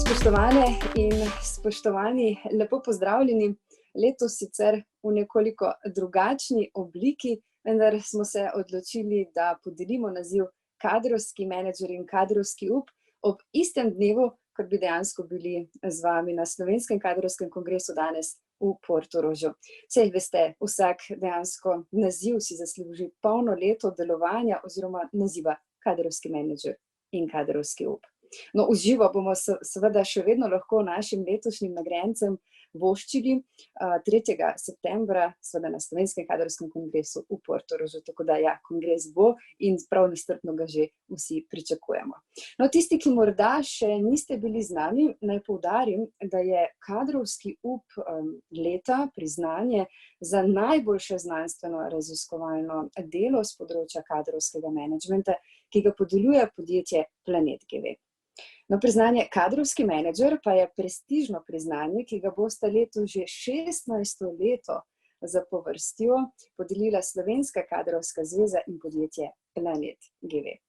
Spoštovane in spoštovani, lepo pozdravljeni. Letos sicer v nekoliko drugačni obliki, vendar smo se odločili, da podelimo naziv kadrovski menedžer in kadrovski up ob istem dnevu, kot bi dejansko bili z vami na Slovenskem kadrovskem kongresu danes v Portorožu. Saj veste, vsak dejansko naziv si zasluži polno leto delovanja oziroma naziva kadrovski menedžer in kadrovski up. No, v živo bomo seveda še vedno lahko našim letošnjim nagrajencem voščili 3. septembra seveda na Slovenskem kadrovskem kongresu v Portorožu, tako da ja, kongres bo in prav nestrpno ga že vsi pričakujemo. No, tisti, ki morda še niste bili z nami, naj poudarim, da je kadrovski up leta priznanje za najboljše znanstveno raziskovalno delo s področja kadrovskega menedžmenta, ki ga podeljuje podjetje Planet GV. No, priznanje kadrovski menedžer pa je prestižno priznanje, ki ga bosta letos že 16. leto zapovrstjo podelila Slovenska kadrovska zveza in podjetje Planet GV.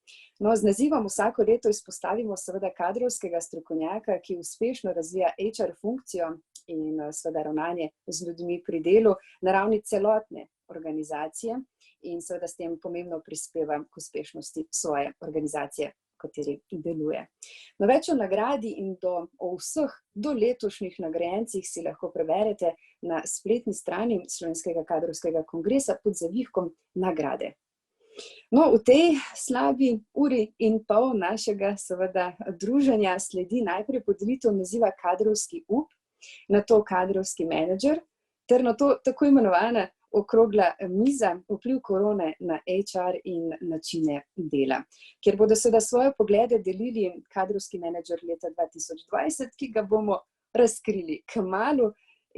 No, z nazivom vsako leto izpostavimo seveda kadrovskega strokovnjaka, ki uspešno razvija HR funkcijo in seveda ravnanje z ljudmi pri delu na ravni celotne organizacije in seveda s tem pomembno prispeva k uspešnosti svoje organizacije, v kateri deluje. No, več o nagradi in o vseh do letošnjih nagrajencih si lahko preberete na spletni strani Slovenskega kadrovskega kongresa pod zavihkom nagrade. No, v tej slabi uri in pol našega seveda druženja sledi najprej podelitev naziva kadrovski up, nato kadrovski menedžer, ter nato tako imenovana okrogla miza vpliv korone na HR in načine dela, kjer bodo seveda svoje poglede delili kadrovski menedžer leta 2020, ki ga bomo razkrili kmalu,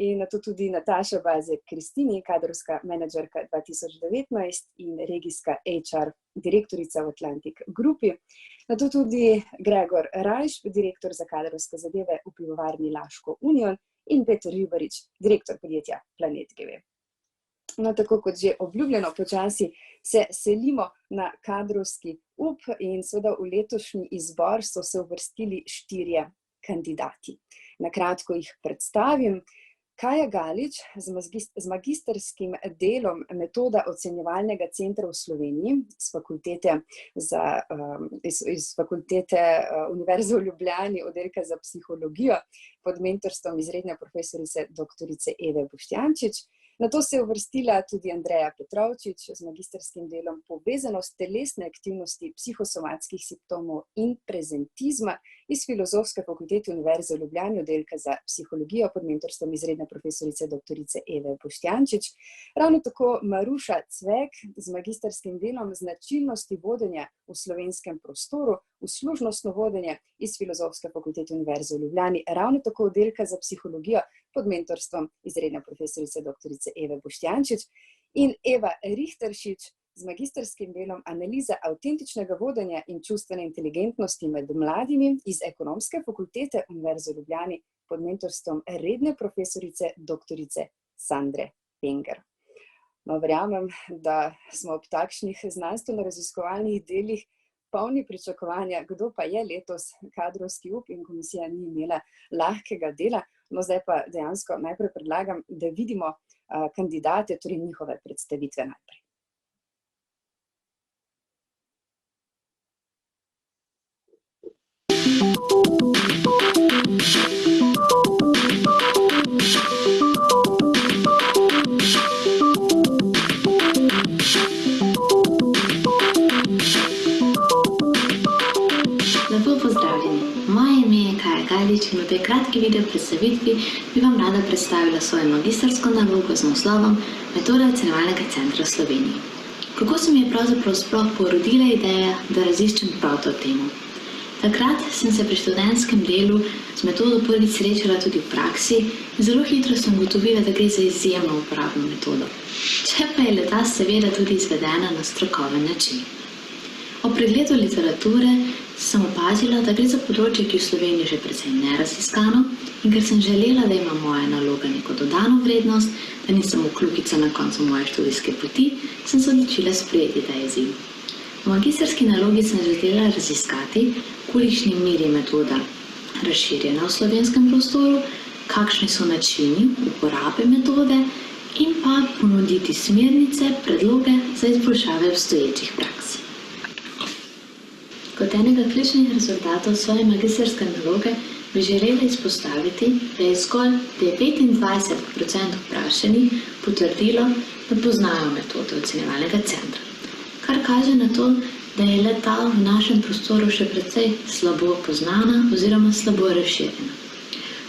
in nato tudi Nataša Bazek Kristini, kadrovska menedžerka 2019 in regijska HR direktorica v Atlantic Grupi, nato tudi Gregor Rajš, direktor za kadrovske zadeve v pivovarni Laško Union in Peter Ribarič, direktor podjetja Planet GV. No, tako kot že obljubljeno, počasi se selimo na kadrovski up in seveda v letošnji izbor so se uvrstili 4 kandidati. Na kratko jih predstavim. Kaja Galič z magisterskim delom metoda ocenjevalnega centra v Sloveniji iz fakultete Univerze v Ljubljani, oddelka za psihologijo pod mentorstvom izredne profesorice doktorice Eve Boštjančič. Nato se je uvrstila tudi Andreja Petrovčič z magisterskim delom povezanost telesne aktivnosti psihosomatskih simptomov in prezentizma iz Filozofske fakultete Univerze v Ljubljani, oddelka za psihologijo pod mentorstvom izredne profesorice doktorice Eve Boštjančič. Ravno tako Maruša Cvek z magisterskim delom značilnosti vodenja v slovenskem prostoru, uslužnostno vodenje iz Filozofske fakultete Univerze v Ljubljani, ravno tako oddelka za psihologijo pod mentorstvom izredne profesorice doktorice Eve Boštjančič in Eva Richteršič z magisterskim delom analiza avtentičnega vodenja in čustvene inteligentnosti med mladimi iz Ekonomske fakultete Univerze v Ljubljani pod mentorstvom redne profesorice doktorice Sandre Penger. No, verjamem, da smo ob takšnih znanstveno-raziskovalnih delih polni pričakovanja, kdo pa je letos kadrovski up, in komisija ni imela lahkega dela. No, zdaj pa dejansko najprej predlagam, da vidimo kandidate, torej njihove predstavitve najprej. In v tej kratki video predstavitvi bi vam rada predstavila svojo magistersko nalogo z naslovom Metoda ocenjevalnega centra v Sloveniji. Kako se mi je pravzaprav sploh porodila ideja, da raziščem prav to temo? Takrat sem se pri študentskem delu z metodo prvič srečala tudi v praksi in zelo hitro sem ugotovila, da gre za izjemno uporabno metodo. Če pa je le-ta seveda tudi izvedena na strokoven način. Ob pregledu literature sem opazila, da gre za področje, ki v Sloveniji že precej neraziskano, in ker sem želela, da ima moja naloga neko dodano vrednost, da ni samo kljukica na koncu moje študijske poti, sem se odločila sprejeti ta izziv. V magisterski nalogi sem želela raziskati, v kolikšni meri metoda razširjena v slovenskem prostoru, kakšni so načini uporabe metode in pa ponuditi smernice, predloge za izboljšave obstoječih praks. Kot enega ključnih rezultatov svoje magistrske naloge bi želela izpostaviti, da je zgolj 29% vprašanih potrdilo, da poznajo metode ocenjevalnega centra, kar kaže na to, da je le-ta v našem prostoru še precej slabo poznana oziroma slabo razširjena.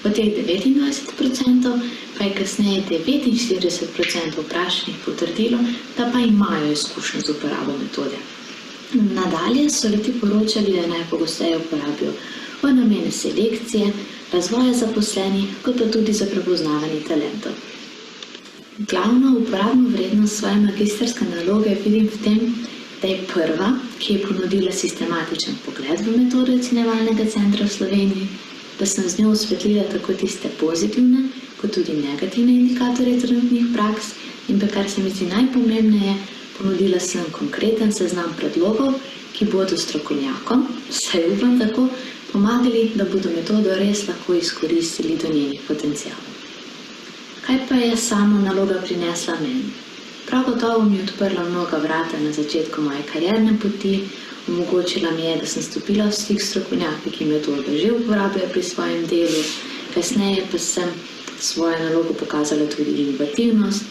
Od teh 29% pa je kasneje 49% vprašanih potrdilo, da pa imajo izkušnjo z uporabo metode. Nadalje so le-ti poročali, da najpogosteje uporabijo v namene selekcije, razvoja zaposlenih, kot pa tudi za prepoznavanje talentov. Glavno uporabno vrednost svoje magistrske naloge vidim v tem, da je prva, ki je ponudila sistematičen pogled v metode ocenjevalnega centra v Sloveniji, da sem z njo osvetlila tako tiste pozitivne, kot tudi negativne indikatorje trenutnih praks in pa kar se mi zdi najpomembneje, ponudila sem konkreten seznam predlogov, ki bodo strokovnjakom, vsaj upam tako, pomagali, da bodo metodo res lahko izkoristili do njenih potencialov. Kaj pa je sama naloga prinesla meni? Prav gotovo mi je odprla mnoga vrata na začetku moje karierne poti, omogočila mi je, da sem stopila v stik s strokovnjaki, ki metodo že uporabljajo pri svojem delu, kasneje pa sem svojo nalogo pokazala tudi inovativnost,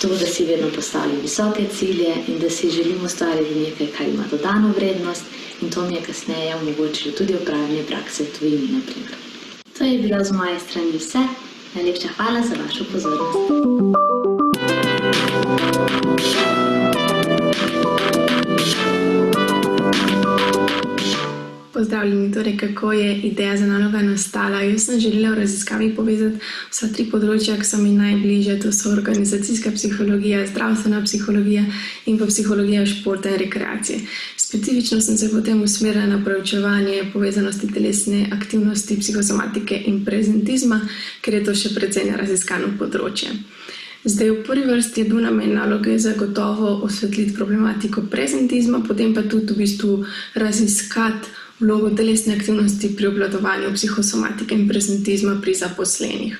to, da si vedno postavljam visoke cilje in da si želim ustvariti nekaj, kar ima dodano vrednost in to mi je kasneje omogočilo tudi opravljanje prakse v tujini, na primer. To je bilo z moje strani vse. Najlepša hvala za vašo pozornost. Pozdravljeni, torej kako je ideja za naloga nastala. Jaz sem želela v raziskavi povezati vsa 3 področja, ki so mi najbližje. To so organizacijska psihologija, zdravstvena psihologija in pa psihologija športa in rekreacije. Specifično sem se potem usmerila na preučevanje povezanosti telesne aktivnosti, psihosomatike in prezentizma, ker je to še precej neraziskano področje. Zdaj, v prvi vrsti je bil namen naloge zagotovo osvetliti problematiko prezentizma, potem pa tudi v bistvu raziskati vlogo telesne aktivnosti pri obvladovanju psihosomatike in prezentizma pri zaposlenih.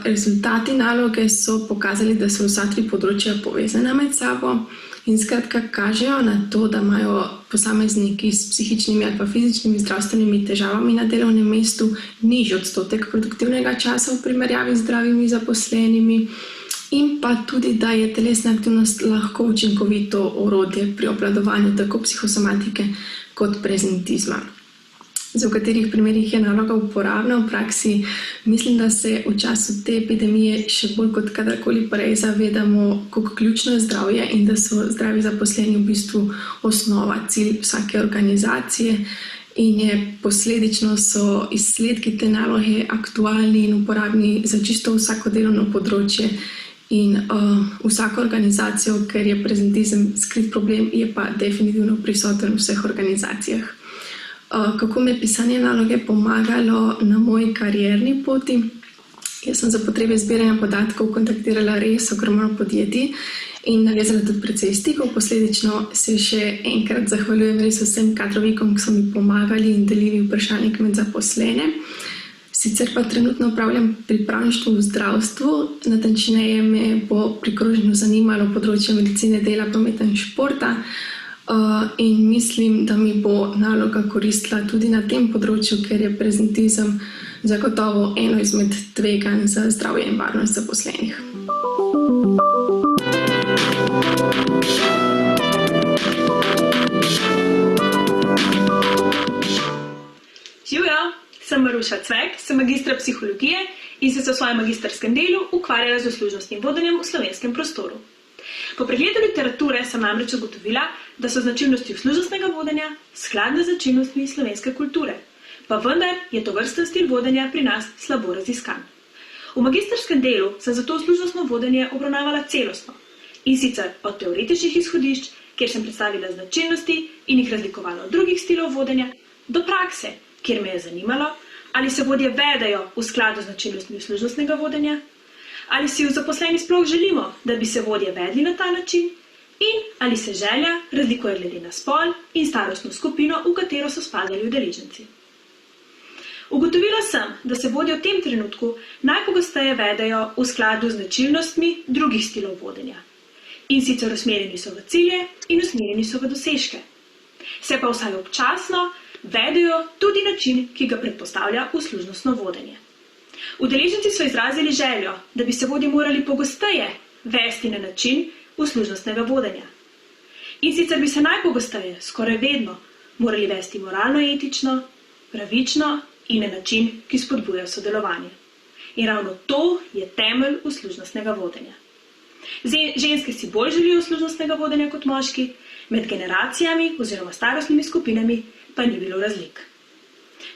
Rezultati naloge so pokazali, da so vsa 3 področja povezana med sabo in skratka kažejo na to, da imajo posamezniki s psihičnimi ali pa fizičnimi zdravstvenimi težavami na delovnem mestu nižji odstotek produktivnega časa v primerjavi z zdravimi zaposlenimi in pa tudi, da je telesna aktivnost lahko učinkovito orodje pri obvladovanju tako psihosomatike kot prezentizma. V katerih primerih je naloga uporabna v praksi, mislim, da se v času te epidemije še bolj kot kadarkoli prej zavedamo, kako ključno je zdravje in da so zdravi zaposleni v bistvu osnova, cilj vsake organizacije in je posledično so izsledki te naloge aktualni in uporabni za čisto vsako delovno področje in vsako organizacijo, ker je prezentizem skrit problem, je pa definitivno prisoten v vseh organizacijah. Kako me pisanje naloge pomagalo na moji karierni poti? Jaz sem za potrebe zbiranja podatkov kontaktirala res ogromno podjetij in navezala tudi precej stikov. Posledično se še enkrat zahvaljujem res vsem kadrovnikom, ki so mi pomagali in delili vprašalnik med zaposlene. Sicer pa trenutno upravljam pripravništvo v zdravstvu, natančneje me bo pri kroženju zanimalo področje medicine, dela, prometa in športa in mislim, da mi bo naloga koristila tudi na tem področju, ker je prezentizem zagotovo eno izmed tveganj za zdravje in varnost zaposlenih. Živjo, sem Maruša Cvek, sem magistra psihologije in sem se v svojem magistrskem delu ukvarjala z uslužnostnim vodenjem v slovenskem prostoru. Po pregledu literature sem namreč ugotovila, da so značilnosti uslužnostnega vodenja skladne z značilnostmi slovenske kulture, pa vendar je tovrsten stil vodenja pri nas slabo raziskan. V magistrskem delu sem zato uslužnostno vodenje obravnavala celostno, in sicer od teoretičnih izhodišč, kjer sem predstavila značilnosti in jih razlikovala od drugih stilov vodenja, do prakse, kjer me je zanimalo, ali se vodje vedejo v skladu z značilnostmi uslužnostnega vodenja, ali si v zaposleni sploh želimo, da bi se vodje vedli na ta način in ali se želja razlikuje glede na spol in starostno skupino, v katero so spadali udeleženci. Ugotovila sem, da se vodje v tem trenutku najpogosteje vedejo v skladu z značilnostmi drugih stilov vodenja. In sicer usmerjeni so v cilje in usmerjeni so v dosežke. Se pa vsaj občasno vedejo tudi način, ki ga predpostavlja uslužnostno vodenje. Udeleženci so izrazili željo, da bi se vodje morali pogosteje vesti na način uslužnostnega vodenja. In sicer bi se najpogosteje, skoraj vedno, morali vesti moralno-etično, pravično in na način, ki spodbuja sodelovanje. In ravno to je temelj uslužnostnega vodenja. Ženske si bolj želijo uslužnostnega vodenja kot moški, med generacijami oziroma starostnimi skupinami pa ni bilo razlik.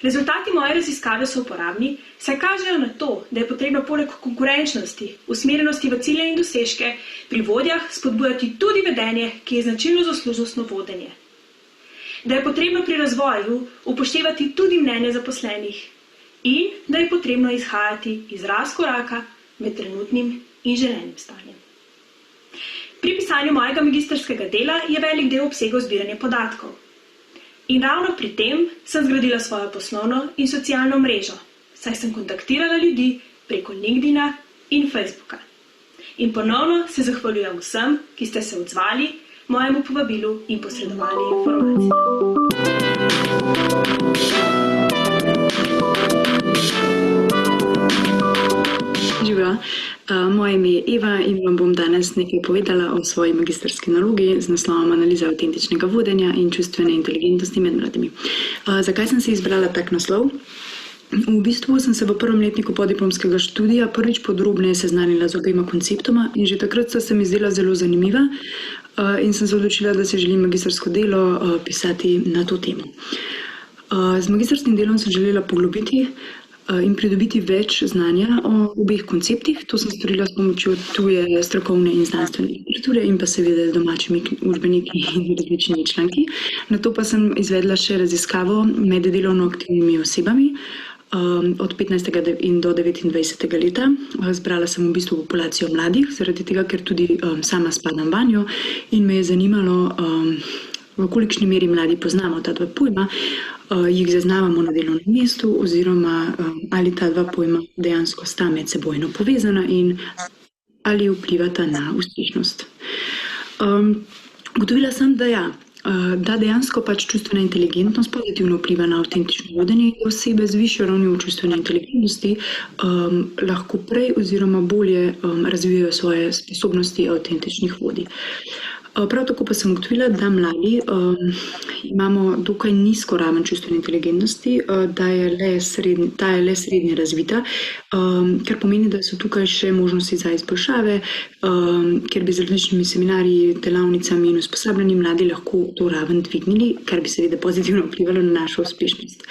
Rezultati moje raziskave so uporabni, saj kažejo na to, da je potrebno poleg konkurenčnosti, usmerjenosti v cilje in dosežke pri vodjah spodbujati tudi vedenje, ki je značilno za uslužnostno vodenje. Da je potrebno pri razvoju upoštevati tudi mnenje zaposlenih in da je potrebno izhajati iz razkoraka med trenutnim in želenim stanjem. Pri pisanju mojega magistrskega dela je velik del obsegal zbiranje podatkov. In ravno pri tem sem zgradila svojo poslovno in socialno mrežo, saj sem kontaktirala ljudi preko LinkedIna in Facebooka. In ponovno se zahvaljujem vsem, ki ste se odzvali mojemu povabilu in posredovali informacije. Živijo, moje ime je Eva in vam bom danes nekaj povedala o svoji magistrski nalogi z naslovom Analiza avtentičnega vodenja in čustvene inteligentnosti med mladimi. Zakaj sem si izbrala tak naslov? V bistvu sem se v prvem letniku podiplomskega študija prvič podrobneje seznanila z obema konceptoma in že takrat sta se mi zdela zelo zanimiva in sem se odločila, da se želim magistrsko delo pisati na to temo. Z magistrskim delom sem želela poglobiti in pridobiti več znanja o obeh konceptih. To sem storila s pomočjo tuje strokovne in znanstvene literature in pa seveda domačimi učbeniki in različnimi članki. Nato pa sem izvedla še raziskavo med delovno aktivnimi osebami od 15. in do 29. leta. Zbrala sem v bistvu populacijo mladih, zaradi tega, ker tudi sama spadam vanjo in me je zanimalo, v kolikšni meri mladi poznamo ta dva pojma, jih zaznavamo na delovnem mestu oziroma ali ta dva pojma dejansko sta medsebojno povezana in ali vplivata na uspešnost. Ugotovila sem, da dejansko pač čustvena inteligentnost pozitivno vpliva na avtentično vodenje in osebe z višjo ravnjo čustvene inteligentnosti lahko prej oziroma bolje razvijajo svoje sposobnosti avtentičnih vodij. Prav tako pa sem ugotovila, da mladi imamo dokaj nizko raven čustvene inteligentnosti, da je le srednje razvita, kar pomeni, da so tukaj še možnosti za izboljšave, ker bi z različnimi seminarji, delavnicami in usposabljanji mladi lahko to raven dvignili, kar bi seveda pozitivno vplivalo na našo uspešnost.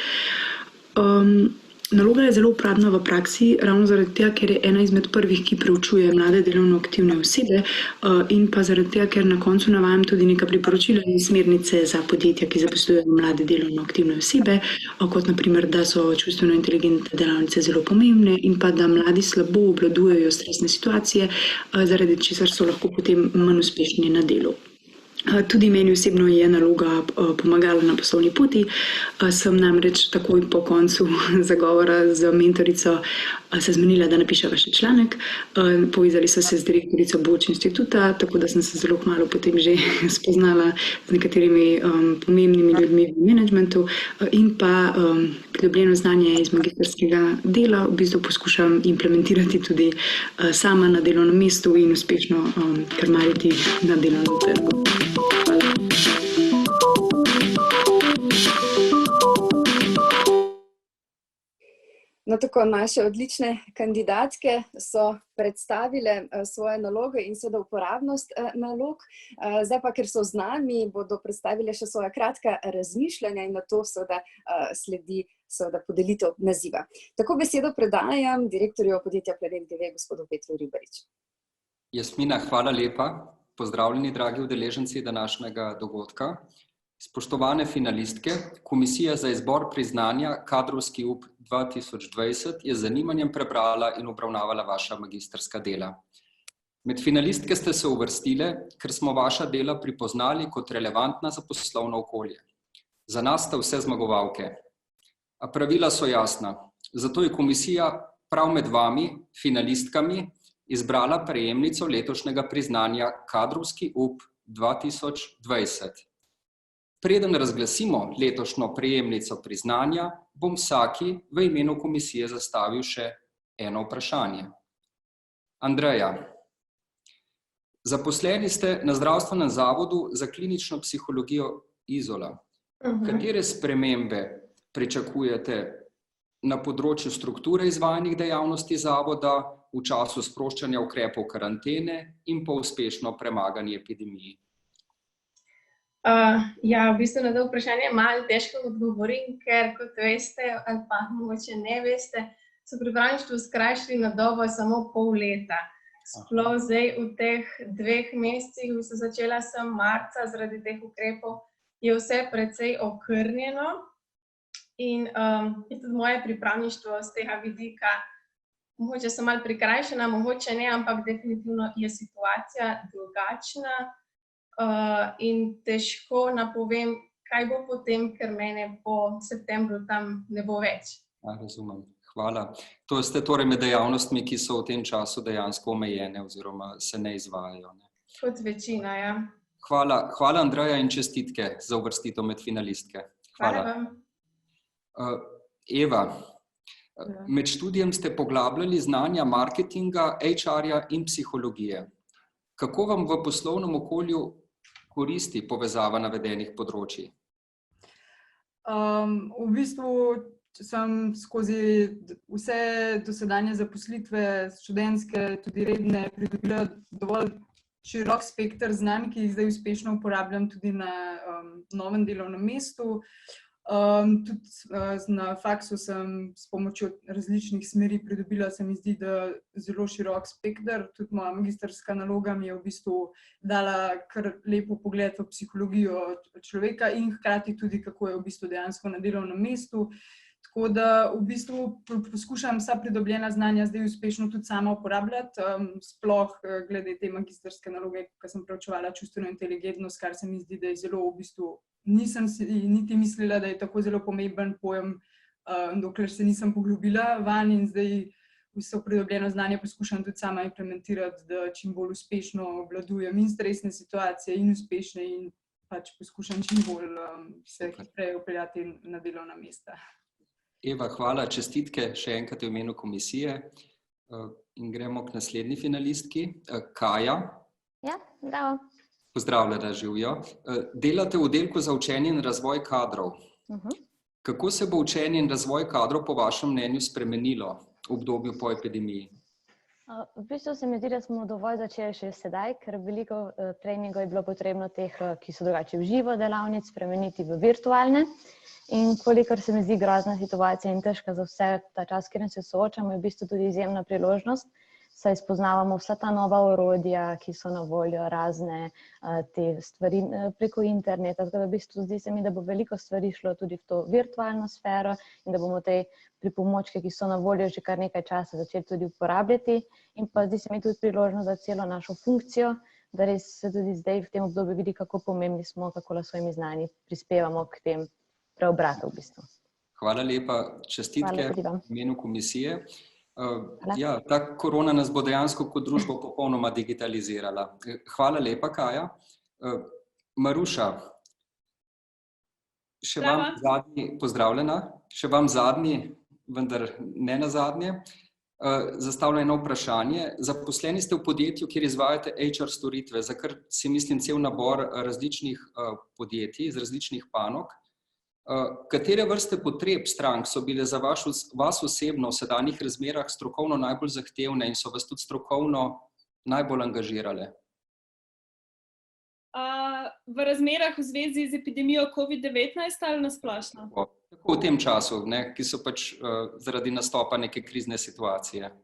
Naloga je zelo uporabna v praksi, ravno zaradi tega, ker je ena izmed prvih, ki preučuje mlade delovno aktivne osebe in pa zaradi tega, ker na koncu navajam tudi neka priporočila in smernice za podjetja, ki zaposlujejo mlade delovno aktivne osebe, kot naprimer, da so čustveno inteligentne delavnice zelo pomembne in pa da mladi slabo obvladujejo stresne situacije, zaradi česar so lahko potem manj uspešni na delu. Tudi meni osebno je naloga pomagala na poslovni poti. Sem namreč takoj po koncu zagovora z mentorico se zmenila, da napiševa še članek. Povezali so se z direktorico Boč instituta, tako da sem se zelo kmalu potem že spoznala z nekaterimi pomembnimi ljudmi v menedžmentu in pa pridobljeno znanje iz magistrskega dela v bistvu poskušam implementirati tudi sama na delovnem mestu in uspešno krmariti na delovnem trgu. No, tako naše odlične kandidatke so predstavile svoje naloge in seveda uporabnost nalog. Zdaj pa, ker so z nami, bodo predstavile še svoja kratka razmišljanja in na to seveda sledi podelitev naziva. Tako besedo predajam direktorju podjetja Planet GV, gospodu Petru Ribariču. Jasmina, hvala lepa. Pozdravljeni, dragi udeleženci današnjega dogodka. Spoštovane finalistke, Komisija za izbor priznanja Kadrovski up 2020 je z zanimanjem prebrala in obravnavala vaša magistrska dela. Med finalistke ste se uvrstile, ker smo vaša dela pripoznali kot relevantna za poslovno okolje. Za nas ste vse zmagovalke. Pravila so jasna. Zato je komisija prav med vami, finalistkami, izbrala prejemnico letošnjega priznanja Kadrovski up 2020. Preden razglasimo letošnjo prejemnico priznanja, bom vsaki v imenu komisije zastavil še eno vprašanje. Andreja, zaposleni ste na Zdravstvenem zavodu za klinično psihologijo Izola. Katere spremembe pričakujete na področju strukture izvajanih dejavnosti zavoda v času sproščanja ukrepov karantene in po uspešno premagani epidemiji? Ja, v bistvu na to vprašanje malo težko odgovorim, ker kot veste, ali pa mogoče ne veste, so pripravništvo skrajšali na dobo samo pol leta. Sploh zdaj v teh 2 mesecih, v bistvu začela sem marca, zaradi teh ukrepov, je vse precej okrnjeno in je tudi moje pripravništvo z tega vidika, mogoče sem malo prikrajšana, mogoče ne, ampak definitivno je situacija drugačna. In težko napovem, kaj bo potem, ker mene po septembru tam ne bo več. Razumem. Hvala. To ste torej med dejavnostmi, ki so v tem času dejansko omejene oziroma se ne izvajajo. Ne? Kot večina, ja. Hvala Andreja in čestitke za uvrstitev med finalistke. Hvala vam. Eva, med študijem ste poglabljali znanja marketinga, HR-ja in psihologije. Kako vam v poslovnem okolju koristi povezava navedenih področij? V bistvu sem skozi vse dosedanje zaposlitve, študentske, tudi redne, pridobila dovolj širok spekter znanj, ki jih zdaj uspešno uporabljam tudi na novem delovnem mestu. Tudi na faksu sem s pomočjo različnih smeri pridobila, se mi zdi, da zelo širok spekter. Tudi moja magistrska naloga mi je v bistvu dala kar lepo pogled v psihologijo človeka in hkrati tudi, kako je v bistvu dejansko na delovnem mestu. Tako da v bistvu poskušam vsa pridobljena znanja zdaj uspešno tudi sama uporabljati, sploh glede te magistrske naloge, ko sem preučevala čustveno inteligentnost, kar se mi zdi, da je zelo v bistvu, nisem si niti mislila, da je tako zelo pomemben pojem, dokler se nisem poglobila vanj in zdaj vso pridobljeno znanje poskušam tudi sama implementirati, da čim bolj uspešno obvladujem in stresne situacije in uspešne in pač poskušam čim bolj se hitreje vpeljati na delovna mesta. Eva, hvala, čestitke še enkrat v imenu komisije in gremo k naslednji finalistki. Kaja. Ja, zdravo. Pozdravljena, živijo. Delate v oddelku za učenje in razvoj kadrov. Kako se bo učenje in razvoj kadrov po vašem mnenju spremenilo v obdobju po epidemiji? V bistvu se mi zdi, da smo dovolj začeli še sedaj, ker veliko treningov je bilo potrebno teh, ki so drugače v živo delavnic, spremeniti v virtualne. In kolikor se mi zdi grozna situacija in težka za vse ta čas, kjer se soočamo, je v bistvu tudi izjemna priložnost, saj spoznavamo vsa ta nova orodja, ki so na voljo, razne te stvari preko interneta. Tako da v bistvu zdi se mi, da bo veliko stvari šlo tudi v to virtualno sfero in da bomo te pripomočke, ki so na voljo že kar nekaj časa, začeli tudi uporabljati. In pa zdi se mi tudi priložnost za celo našo funkcijo, da res se tudi zdaj v tem obdobju vidi, kako pomembni smo, kako s svojimi znanji prispevamo k tem preobratu v bistvu. Hvala lepa, čestitke v imenu komisije. Ja, ta korona nas bo dejansko kot družbo popolnoma digitalizirala. Hvala lepa, Kaja. Maruša, še vam zadnji, pozdravljena, še vam zadnji, vendar ne nazadnje, zastavljam eno vprašanje. Zaposleni ste v podjetju, kjer izvajate HR storitve, za kar si mislim cel nabor različnih podjetij, iz različnih panog. Katere vrste potreb strank so bile za vas osebno v sedanjih razmerah strokovno najbolj zahtevne in so vas tudi strokovno najbolj angažirale? V razmerah v zvezi z epidemijo COVID-19 ali nasplošno? Tako v tem času, ki so pač zaradi nastopa neke krizne situacije.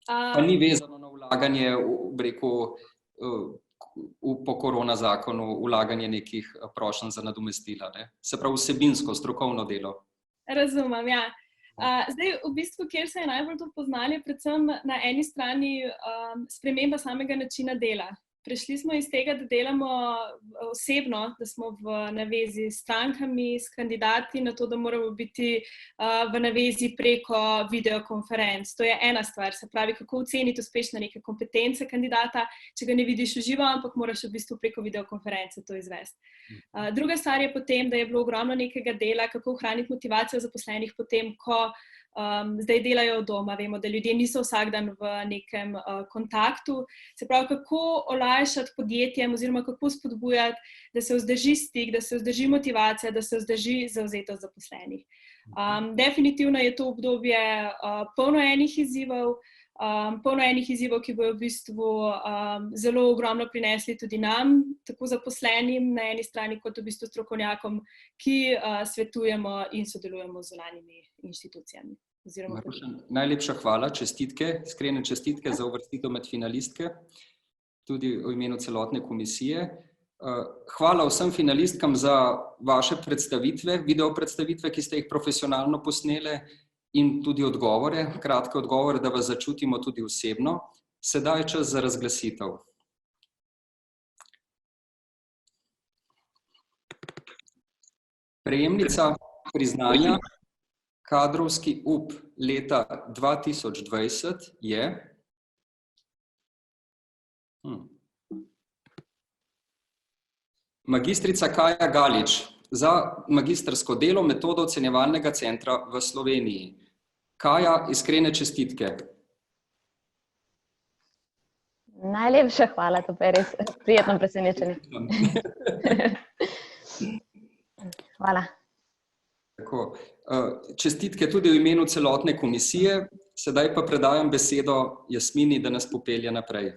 Pa ni vezano na vlaganje, po korona zakonu, vlaganje nekih prošenj za nadomestila. Se pravi vsebinsko, strokovno delo. Razumem, ja. Zdaj, v bistvu, kjer se je najbolj to poznali, predvsem na eni strani sprememba samega načina dela. Prešli smo iz tega, da delamo osebno, da smo v navezi s strankami, s kandidati, na to, da moramo biti v navezi preko videokonferenc. To je ena stvar, se pravi, kako oceniti uspešne neke kompetence kandidata, če ga ne vidiš v živo, ampak moraš v bistvu preko videokonference to izvesti. Druga stvar je potem, da je bilo ogromno nekega dela, kako ohraniti motivacijo zaposlenih potem, ko zdaj delajo od doma. Vemo, da ljudje niso vsak dan v nekem kontaktu. Se pravi, kako olajšati podjetjem oziroma kako spodbujati, da se vzdrži stik, da se vzdrži motivacija, da se vzdrži zavzetost zaposlenih. Definitivno je to obdobje polno enih izzivov, ki bojo v bistvu zelo ogromno prinesli tudi nam, tako zaposlenim na eni strani, kot v bistvu strokovnjakom, ki svetujemo in sodelujemo z zunanjimi inštitucijami. Najlepša hvala, čestitke, iskrene čestitke za uvrstitev med finalistke, tudi v imenu celotne komisije. Hvala vsem finalistkam za vaše predstavitve, video predstavitve, ki ste jih profesionalno posnele, in tudi odgovore, kratke odgovore, da vas začutimo tudi osebno. Sedaj je čas za razglasitev. Prejemnica priznanja Kadrovski up leta 2020 je magistrica Kaja Galič za magistrsko delo metodo ocenjevalnega centra v Sloveniji. Kaja, iskrene čestitke. Najlepša hvala, to pa je res prijetno presenečenje. Hvala. Tako. Čestitke tudi v imenu celotne komisije. Sedaj pa predajam besedo Jasmini, da nas popelje naprej.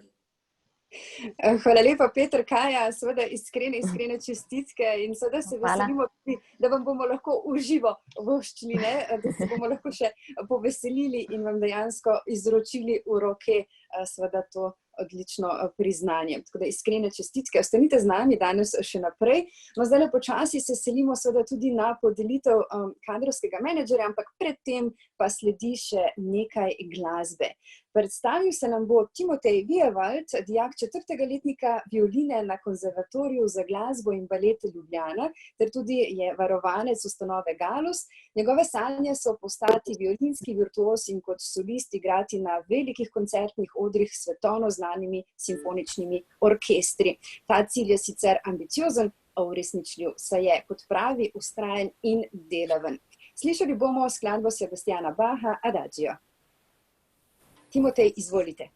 Hvala lepa, Peter, Kaja, seveda iskrene čestitke in seveda se veselimo, da vam bomo lahko v živo voščili, da se bomo lahko še poveselili in vam dejansko izročili v roke seveda to odlično priznanje. Tako da iskrene čestitke. Ostanite z nami danes še naprej. No, zdaj počasi se selimo seveda tudi na podelitev kadrovskega menedžerja, ampak predtem pa sledi še nekaj glasbe. Predstavil se nam bo Timotej Vijevald, dijak 4. letnika violine na Konzervatoriju za glasbo in balet Ljubljana, ter tudi je varovanec ustanove Galus. Njegove sanje so postati violinski virtuoz in kot solist igrati na velikih koncertnih odrih s svetovno znanimi simfoničnimi orkestri. Ta cilj je sicer ambiciozen, a uresničljiv, saj je, kot pravi, vztrajen in delaven. Slišali bomo skladbo Sebastiana Bacha Adagio. Timotej, izvolite.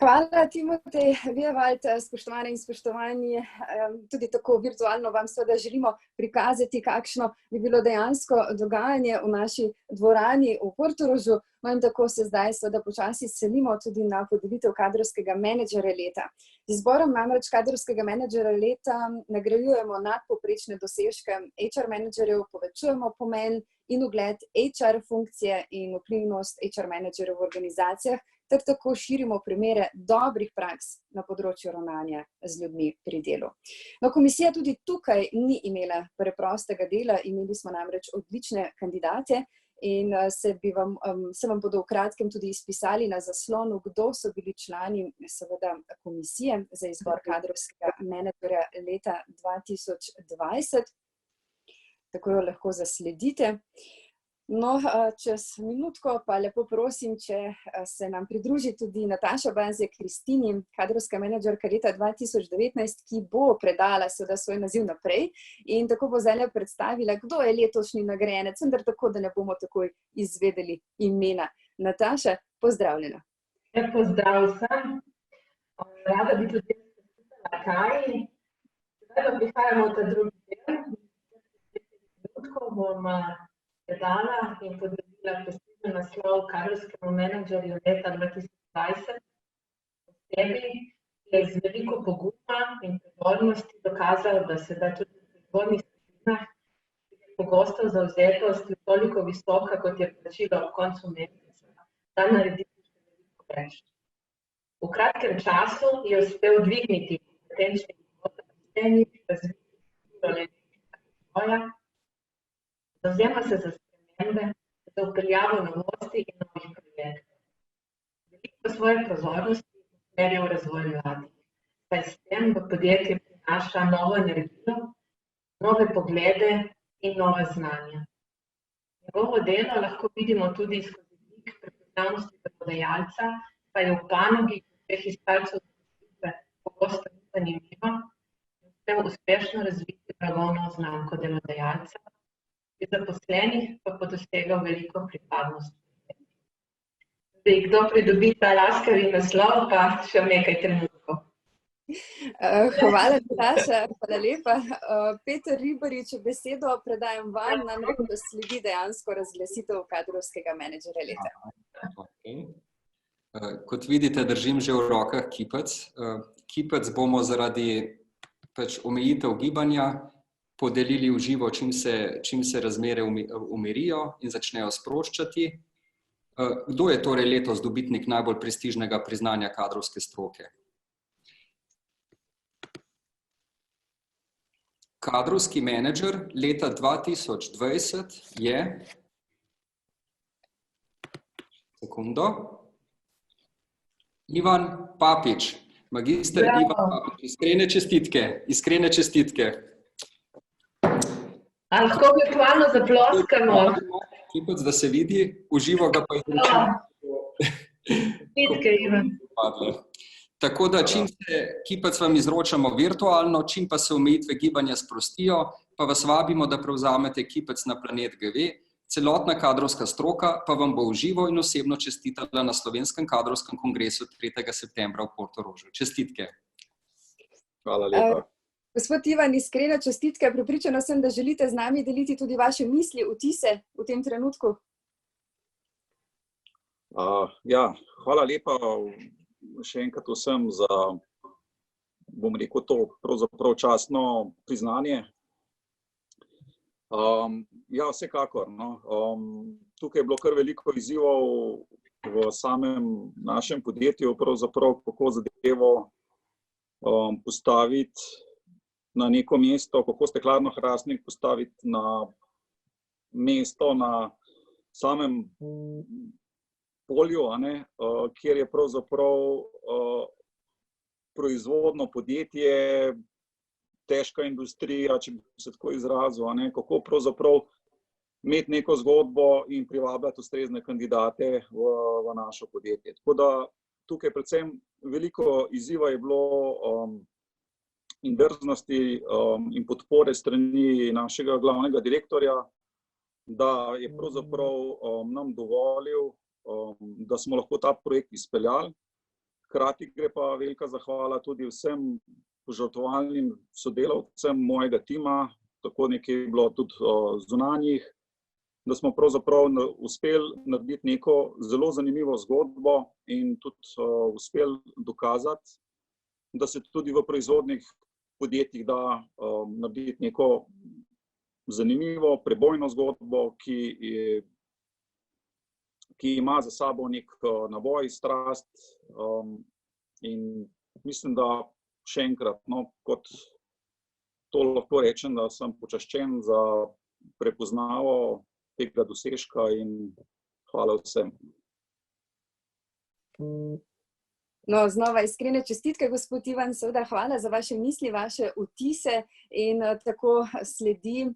Hvala, Timotej Vjevald, spoštovane in spoštovani. Tudi tako virtualno vam seveda želimo prikazati, kakšno bi bilo dejansko dogajanje v naši dvorani v Portorožu. No in tako se zdaj seveda počasi selimo tudi na podelitev kadrovskega menedžerja leta. Z izborom namreč kadrovskega menedžerja leta nagrajujemo nadpovprečne dosežke HR menedžerjev, povečujemo pomen in ugled HR funkcije in vplivnost HR menedžerjev v organizacijah, ter tako širimo primere dobrih praks na področju ravnanja z ljudmi pri delu. No, komisija tudi tukaj ni imela preprostega dela, imeli smo namreč odlične kandidate in se vam bodo v kratkem tudi izpisali na zaslonu, kdo so bili člani seveda komisije za izbor kadrovskega menedžerja leta 2020. Tako jo lahko zasledite. No, čez minutko pa lepo prosim, če se nam pridruži tudi Nataša Banzija-Kristini, kadrovska menedžerka leta 2019, ki bo predala seveda svoj naziv naprej in tako bo zdaj predstavila, kdo je letošnji nagrajenec, vendar tako, da ne bomo takoj izvedeli imena. Nataša, pozdravljena. Lep pozdrav vsem. Rada bi tudi predstavila Kaji. Zdaj pa prihajamo v ta drugi del. Minutko bom predala in podelila prestižni naslov kadrovskemu menedžerju leta 2020. Osebi je z veliko poguma in prizornosti dokazal, da se da tudi v prihodnjih skupinah pogosto zavzetost je toliko visoka, kot je plačilo ob koncu meseca, da naredi še veliko več. V kratkem času je uspel dvigniti kompetenčni zaposlenih, razviti razvoja. Zavzema se za spremembe, za vpeljavo novosti in novih projektov. Veliko svoje pozornosti usmerja v razvoj mladih, saj s tem v podjetje prinaša novo energijo, nove poglede in nova znanja. Njegovo delo lahko vidimo tudi skozi vidik prepoznavnosti delodajalca, saj je v panogi vseh iskalcev zaposlitve pogosto ni zanimivo in uspel uspešno razviti blagovno znamko delodajalca, pri zaposlenih pa dosegal veliko pripadnost. Zdaj, kdo pridobi ta laskavi naslov, pa še nekaj trenutkov. Hvala, Nataša, hvala lepa. Peter Ribarič, besedo predajam vam, namreč da sledi dejansko razglasitev kadrovskega menedžerja leta. Okay. Kot vidite, držim že v rokah kipec. Kipec bomo zaradi omejitev gibanja podelili v živo, čim se razmere umirijo in začnejo sproščati. Kdo je torej letos dobitnik najbolj prestižnega priznanja kadrovske stroke? Kadrovski menedžer leta 2020 je Ivan Papič. Magister Ivan Papič. Iskrene čestitke. A lahko virtualno zaploskamo? Kipec, da se vidi, v živo ga pa izročimo. Čestitke, Ivan. Tako da, čim se kipec vam izročamo virtualno, čim pa se omejitve gibanja sprostijo, pa vas vabimo, da prevzamete kipec na Planet GV. Celotna kadrovska stroka pa vam bo v živo in osebno čestitala na Slovenskem kadrovskem kongresu 3. septembra v Portorožu. Čestitke. Hvala lepa. Gospod Ivan, iskrene čestitke. Prepričana sem, da želite z nami deliti tudi vaše misli, vtise v tem trenutku. Hvala lepa še enkrat vsem za, bom rekel, to pravzaprav častno priznanje. Vsekakor. Tukaj je bilo kar veliko izzivov v samem našem podjetju, pravzaprav kako zadevo postaviti na neko mesto, kako Steklarno Hrastnik postaviti na mesto na samem polju, kjer je pravzaprav proizvodno podjetje, težka industrija, če bi se tako izrazil, kako pravzaprav imeti neko zgodbo in privabljati ustrezne kandidate v našo podjetje. Tako da tukaj predvsem veliko izziva je bilo in drznosti in podpore strani našega glavnega direktorja, da je pravzaprav nam dovolil, da smo lahko ta projekt izpeljali. Hkrati gre pa velika zahvala tudi vsem požrtvovalnim sodelavcem mojega tima, tako nekaj je bilo tudi zunanjih, da smo pravzaprav uspeli narediti neko zelo zanimivo zgodbo in tudi uspeli dokazati, da se tudi v proizvodnih podjetjih da narediti neko zanimivo, prebojno zgodbo, ki ima za sabo nek naboj, strast in mislim, da še enkrat, kot to lahko rečem, da sem počaščen za prepoznavo tega dosežka in hvala vsem. No, znova iskrene čestitke, gospod Ivan, seveda hvala za vaše misli, vaše vtise in tako sledi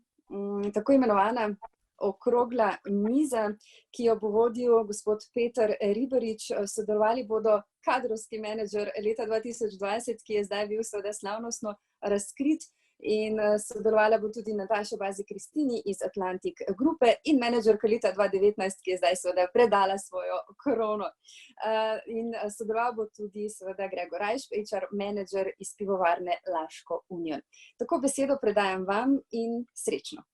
tako imenovana okrogla miza, ki jo bo vodil gospod Peter Ribarič. Sodelovali bodo kadrovski menedžer leta 2020, ki je zdaj bil seveda slavnostno razkrit, in sodelovala bo tudi Nataša Bazi Kristini iz Atlantic grupe in menedžerka leta 2019, ki je zdaj seveda predala svojo krono. In sodeloval bo tudi seveda Gregor Rajš, HR menedžer iz pivovarne Laško Union. Tako besedo predajam vam in srečno.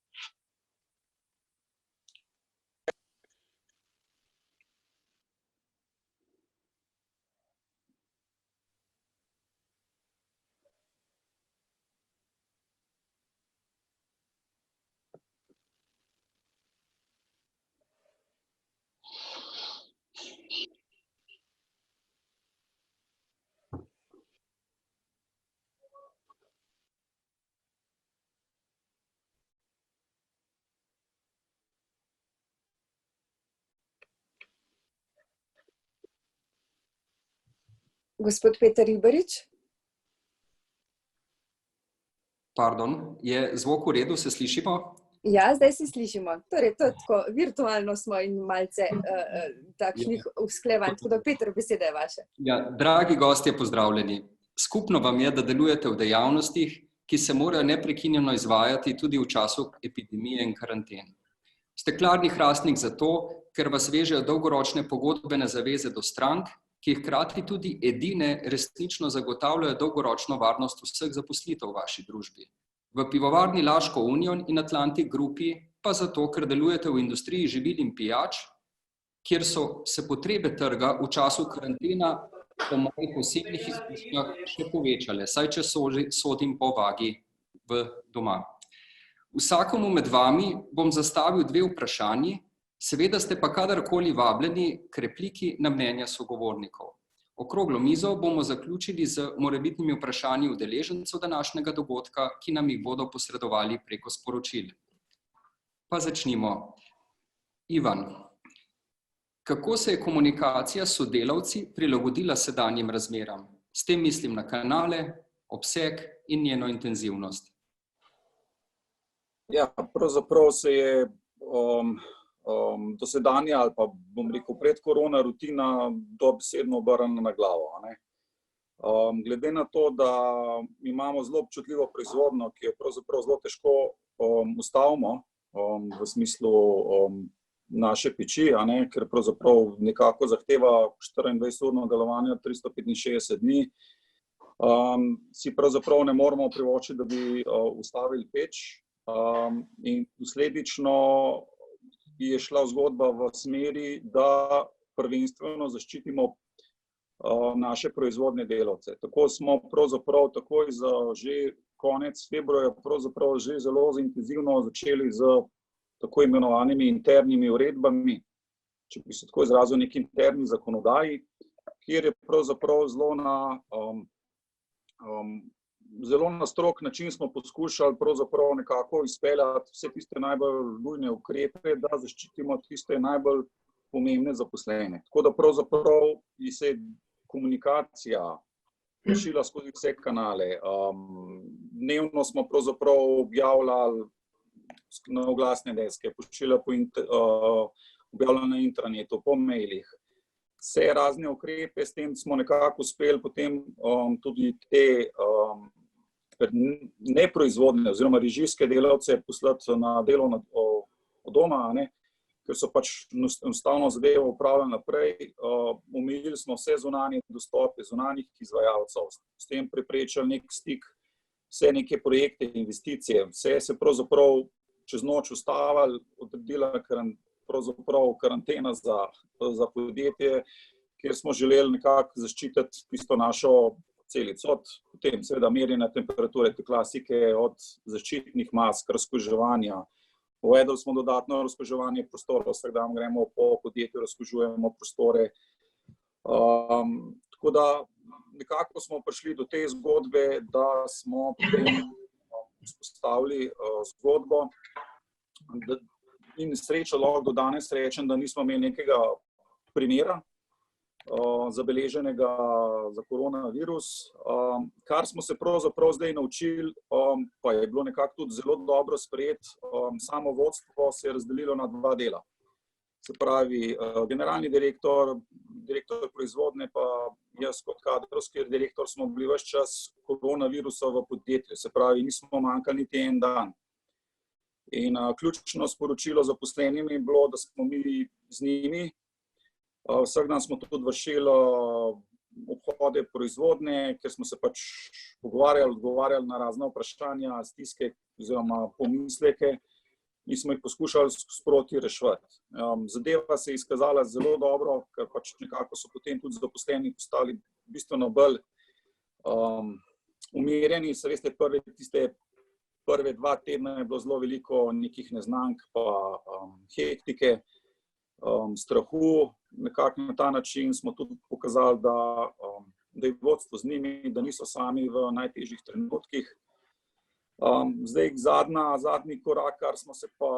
Gospod Peter Ribarič? Pardon, je zvok v redu, se slišimo? Ja, zdaj se slišimo. Torej, to je tako, virtualno smo in malce takšnih usklevanj. Tako da, Peter, beseda je vaša. Ja, dragi gostje, pozdravljeni. Skupno vam je, da delujete v dejavnostih, ki se morajo neprekinjeno izvajati tudi v času epidemije in karanten. Steklarni Hrastnik zato, ker vas vežejo dolgoročne pogodbene zaveze do strank, ki hkrati tudi edine resnično zagotavljajo dolgoročno varnost vseh zaposlitev v vaši družbi. V pivovarni Laško Union in Atlantic grupi pa zato, ker delujete v industriji živil in pijač, kjer so se potrebe trga v času karantena po mojih osebnih izkušnjah še povečale, saj če sodim po vagi v doma. Vsakomu med vami bom zastavil 2 vprašanji, seveda ste pa kadarkoli vabljeni k repliki na mnenja sogovornikov. Okroglo mizo bomo zaključili z morebitnimi vprašanji udeležencev današnjega dogodka, ki nam jih bodo posredovali preko sporočil. Pa začnimo. Ivan, kako se je komunikacija s sodelavci prilagodila sedanjim razmeram? S tem mislim na kanale, obseg in njeno intenzivnost. Ja, pravzaprav se je dosedanja ali pa bom rekel predkorona rutina dobesedno obrnila na glavo. Glede na to, da imamo zelo občutljivo proizvodnjo, ki jo pravzaprav zelo težko ustavimo v smislu naše peči, ker pravzaprav nekako zahteva 24-urno delovanje 365 dni, si pravzaprav ne moremo privoščiti, da bi ustavili peč in posledično je šla zgodba v smeri, da prvenstveno zaščitimo naše proizvodne delavce. Tako smo pravzaprav takoj za že konec februarja pravzaprav že zelo intenzivno začeli z tako imenovanimi internimi uredbami, če bi se tako izrazil, neki interni zakonodaji, kjer je pravzaprav zelo na strog način smo poskušali pravzaprav nekako izpeljati vse tiste najbolj nujne ukrepe, da zaščitimo tiste najbolj pomembne zaposlene. Tako da pravzaprav se je komunikacija šila skozi vse kanale. Dnevno smo pravzaprav objavljali na oglasne deske, objavljali na intranetu, po mailih. Vse razne ukrepe, s tem smo nekako uspeli potem tudi te neproizvodne oziroma režijske delavce poslati na delo od doma, ker so pač enostavno zadevo upravljali naprej. Omejili smo vse zunanje dostope, zunanjih izvajalcev, s tem preprečili nek stik, vse neke projekte, investicije, vse se pravzaprav čez noč ustavili, odredila pravzaprav karantena za podjetje, kjer smo želeli nekako zaščititi tisto našo celico, od potem seveda merjenja temperature, te klasike, od zaščitnih mask, razkuževanja. Uvedli smo dodatno razkuževanje prostorov, vsak dan gremo po podjetju, razkužujemo prostore. Tako da nekako smo prišli do te zgodbe, da smo potem vzpostavili zgodbo in srečo lahko do danes rečem, da nismo imeli nekega primera zabeleženega za koronavirus. Kar smo se pravzaprav zdaj naučili, pa je bilo nekako tudi zelo dobro sprejeti, samo vodstvo se je razdelilo na dva dela. Se pravi, generalni direktor, direktor proizvodne, pa jaz kot kadrovski direktor smo bili ves čas koronavirusa v podjetju. Se pravi, nismo manjkali niti en dan. In ključno sporočilo zaposlenim je bilo, da smo mi z njimi. Vsak dan smo tudi vršili obhode proizvodne, ker smo se pač odgovarjali na razna vprašanja, stiske oziroma pomisleke in smo jih poskušali sproti reševati. Zadeva se je izkazala zelo dobro, ker pač nekako so potem tudi zaposleni postali bistveno bolj umirjeni. Se veste, prve 2 tedna je bilo zelo veliko nekih neznank pa hektike, strahu. Nekako na ta način smo tudi pokazali, da je vodstvo z njimi, da niso sami v najtežjih trenutkih. Zdaj zadnji korak, kar smo se pa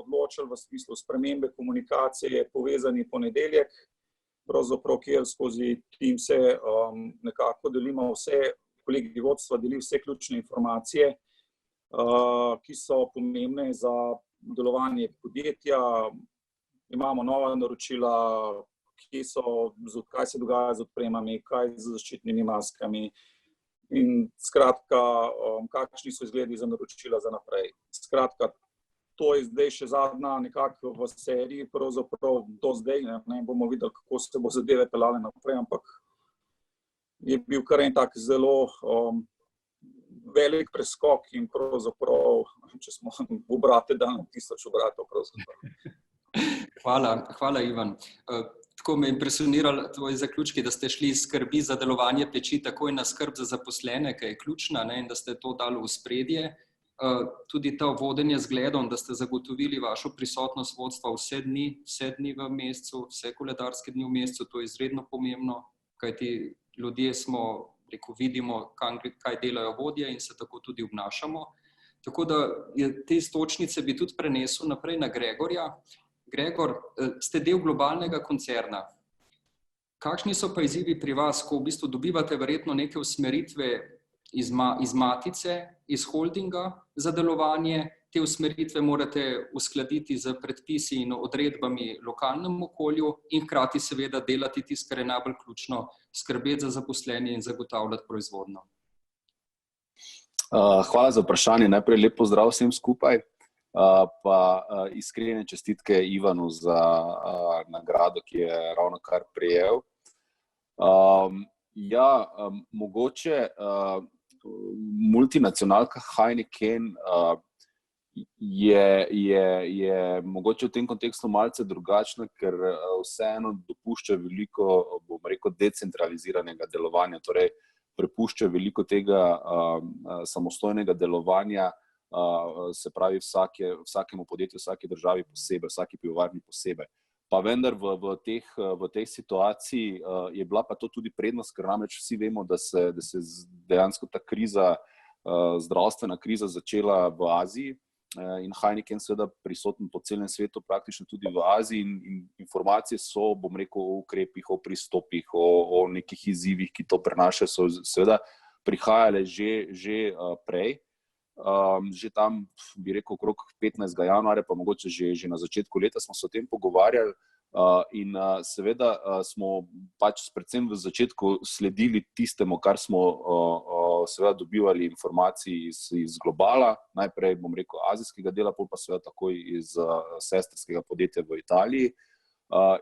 odločili v smislu spremembe komunikacije, je povezani ponedeljek, pravzaprav kjer skozi Teamse nekako delimo vse, kolegi vodstva deli vse ključne informacije, ki so pomembne za delovanje podjetja. Imamo nova naročila, kaj se dogaja z odpremami, kaj z zaščitnimi maskami in skratka, kakšni so izgledi za naročila za naprej. Skratka, to je zdaj še zadnja nekako v seriji, pravzaprav do zdaj, ne bomo videli, kako se bo zadeve peljale naprej, ampak je bil kar en tak zelo velik preskok in pravzaprav, če smo obrate, da na 1000 obratov pravzaprav. Hvala Ivan. Tako me je impresioniralo tvoji zaključki, da ste šli iz skrbi za delovanje peči takoj na skrb za zaposlene, ki je ključna, in da ste to dali v ospredje. Tudi to vodenje z zgledom, da ste zagotovili vašo prisotnost vodstva vse dni v mesecu, vse koledarske dni v mesecu, to je izredno pomembno, kajti ljudje vidimo, kaj delajo vodje in se tako tudi obnašamo. Tako da te iztočnice bi tudi prenesel naprej na Gregorja. Gregor, ste del globalnega koncerna. Kakšni so pa izzivi pri vas, ko v bistvu dobivate verjetno neke usmeritve iz matice, iz holdinga za delovanje, te usmeritve morate uskladiti z predpisi in odredbami lokalnem okolju in hkrati seveda delati tisto, kar je najbolj ključno, skrbeti za zaposlene in zagotavljati proizvodnjo. Hvala za vprašanje. Najprej lep pozdrav vsem skupaj. Pa iskrene čestitke Ivanu za nagrado, ki je ravnokar prejel. Mogoče multinacionalka Heineken je mogoče v tem kontekstu malce drugačna, ker vseeno dopušča veliko, bom rekel, decentraliziranega delovanja, torej prepušča veliko tega samostojnega delovanja, se pravi vsakemu podjetju, vsaki državi posebej, vsaki pivovarni posebej. Pa vendar v tej situaciji je bila pa to tudi prednost, ker namreč vsi vemo, da se dejansko ta kriza, zdravstvena kriza začela v Aziji in Heineken seveda prisoten po celem svetu, praktično tudi v Aziji in informacije so, bom rekel, o ukrepih, o pristopih, o nekih izzivih, ki to prenašajo, so seveda prihajale že prej. Že tam, bi rekel, okrog 15. januarja, pa mogoče že na začetku leta smo se o tem pogovarjali in seveda smo pač predvsem v začetku sledili tistemu, kar smo seveda dobivali informacij iz globala, najprej, bom rekel, azijskega dela, pol pa seveda takoj iz sestrskega podjetja v Italiji.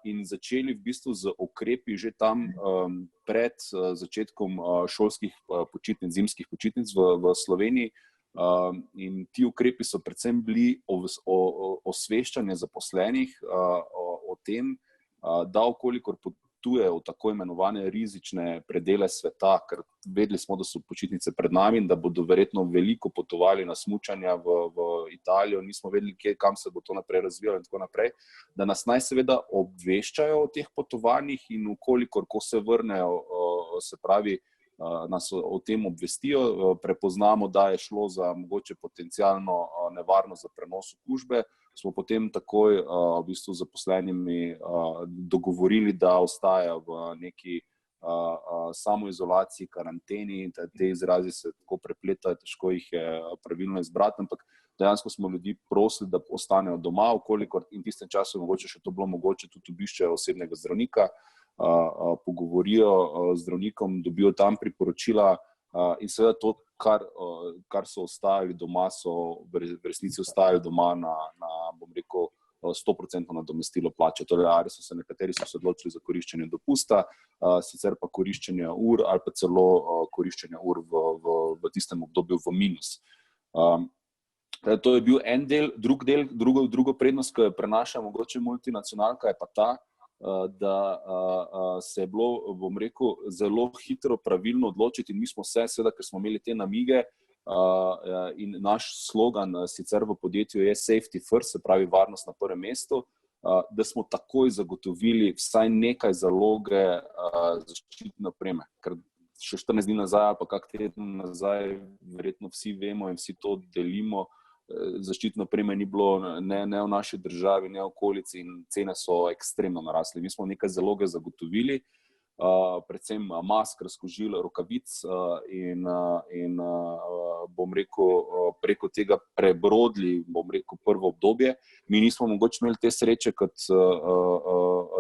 In začeli v bistvu z ukrepi že tam pred začetkom šolskih počitnic, zimskih počitnic v Sloveniji. In ti ukrepi so predvsem bili osveščanje zaposlenih o tem, da okolikor potuje v tako imenovane rizične predele sveta, ker vedeli smo, da so počitnice pred nami in da bodo verjetno veliko potovali na smučanja v Italijo, nismo vedeli, kam se bo to naprej razvijalo in tako naprej, da nas naj seveda obveščajo o teh potovanjih in okolikor, ko se vrnejo, se pravi, nas o tem obvestijo, prepoznamo, da je šlo za mogoče potencialno nevarnost za prenos okužbe, smo potem takoj v bistvu zaposlenimi dogovorili, da ostajajo v neki samoizolaciji, karanteni, in te izrazi se tako prepletajo, težko jih je pravilno izbrati, ampak dejansko smo ljudi prosili, da ostanejo doma, okolikor in v tistem času mogoče še to bilo mogoče, tudi obiščejo osebnega zdravnika, pogovorijo z zdravnikom, dobijo tam priporočila in seveda to, kar so ostajali doma, so v resnici ostajali doma na bom rekel, 100% nadomestilo plače. Torej, nekateri so se odločili za koriščenje dopusta, sicer pa koriščenje ur ali pa celo koriščenje ur v tistem obdobju v minus. To je bil en del, drugo prednost, ki jo prenaša mogoče multinacionalka, je pa ta, da se je bilo, bom rekel, zelo hitro pravilno odločiti in mi smo se, seveda, ker smo imeli te namige in naš slogan sicer v podjetju je safety first, se pravi varnost na prvem mestu, da smo takoj zagotovili vsaj nekaj zaloge zaščitne opreme, ker še 14 dni nazaj ali pa kak teden nazaj verjetno vsi vemo in vsi to delimo, zaščitne opreme ni bilo ne v naši državi, ne v okolici in cene so ekstremno narasle. Mi smo nekaj zaloge zagotovili, predvsem mask, razkužil, rokavic in bom rekel, preko tega prebrodili, bom rekel, prvo obdobje. Mi nismo mogoče imeli te sreče, kot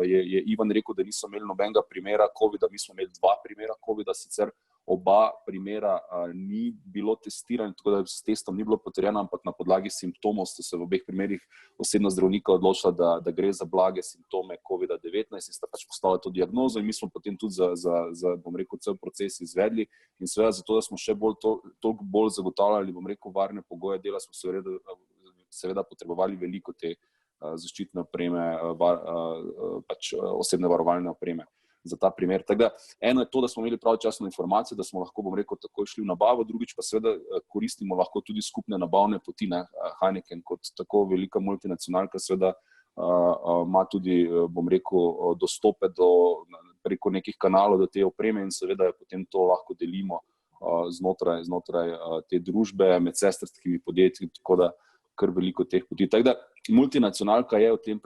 je Ivan rekel, da niso imeli nobenega primera COVID-a, mi smo imeli 2 primera COVID-a, sicer oba primera ni bilo testirani, tako da s testom ni bilo potrjeno, ampak na podlagi simptomov sta se v obeh primerih osebna zdravnika odločila, da gre za blage simptome COVID-19 in sta pač postavila to diagnozo in mi smo potem tudi za bom rekel, cel proces izvedli in seveda zato, da smo še toliko bolj zagotavljali, bom rekel, varne pogoje dela, smo seveda potrebovali veliko te zaščitne opreme, pač osebne varovalne opreme za ta primer. Tako da, eno je to, da smo imeli pravočasno informacijo, da smo lahko, bom rekel, takoj šli v nabavo, drugič pa seveda koristimo lahko tudi skupne nabavne poti, Heineken kot tako velika multinacionalka seveda ima tudi, bom rekel, dostope preko nekih kanalov do te opreme in seveda potem to lahko delimo znotraj te družbe med sestrskimi podjetji, tako da kar veliko teh poti. Tako da, multinacionalka je v tem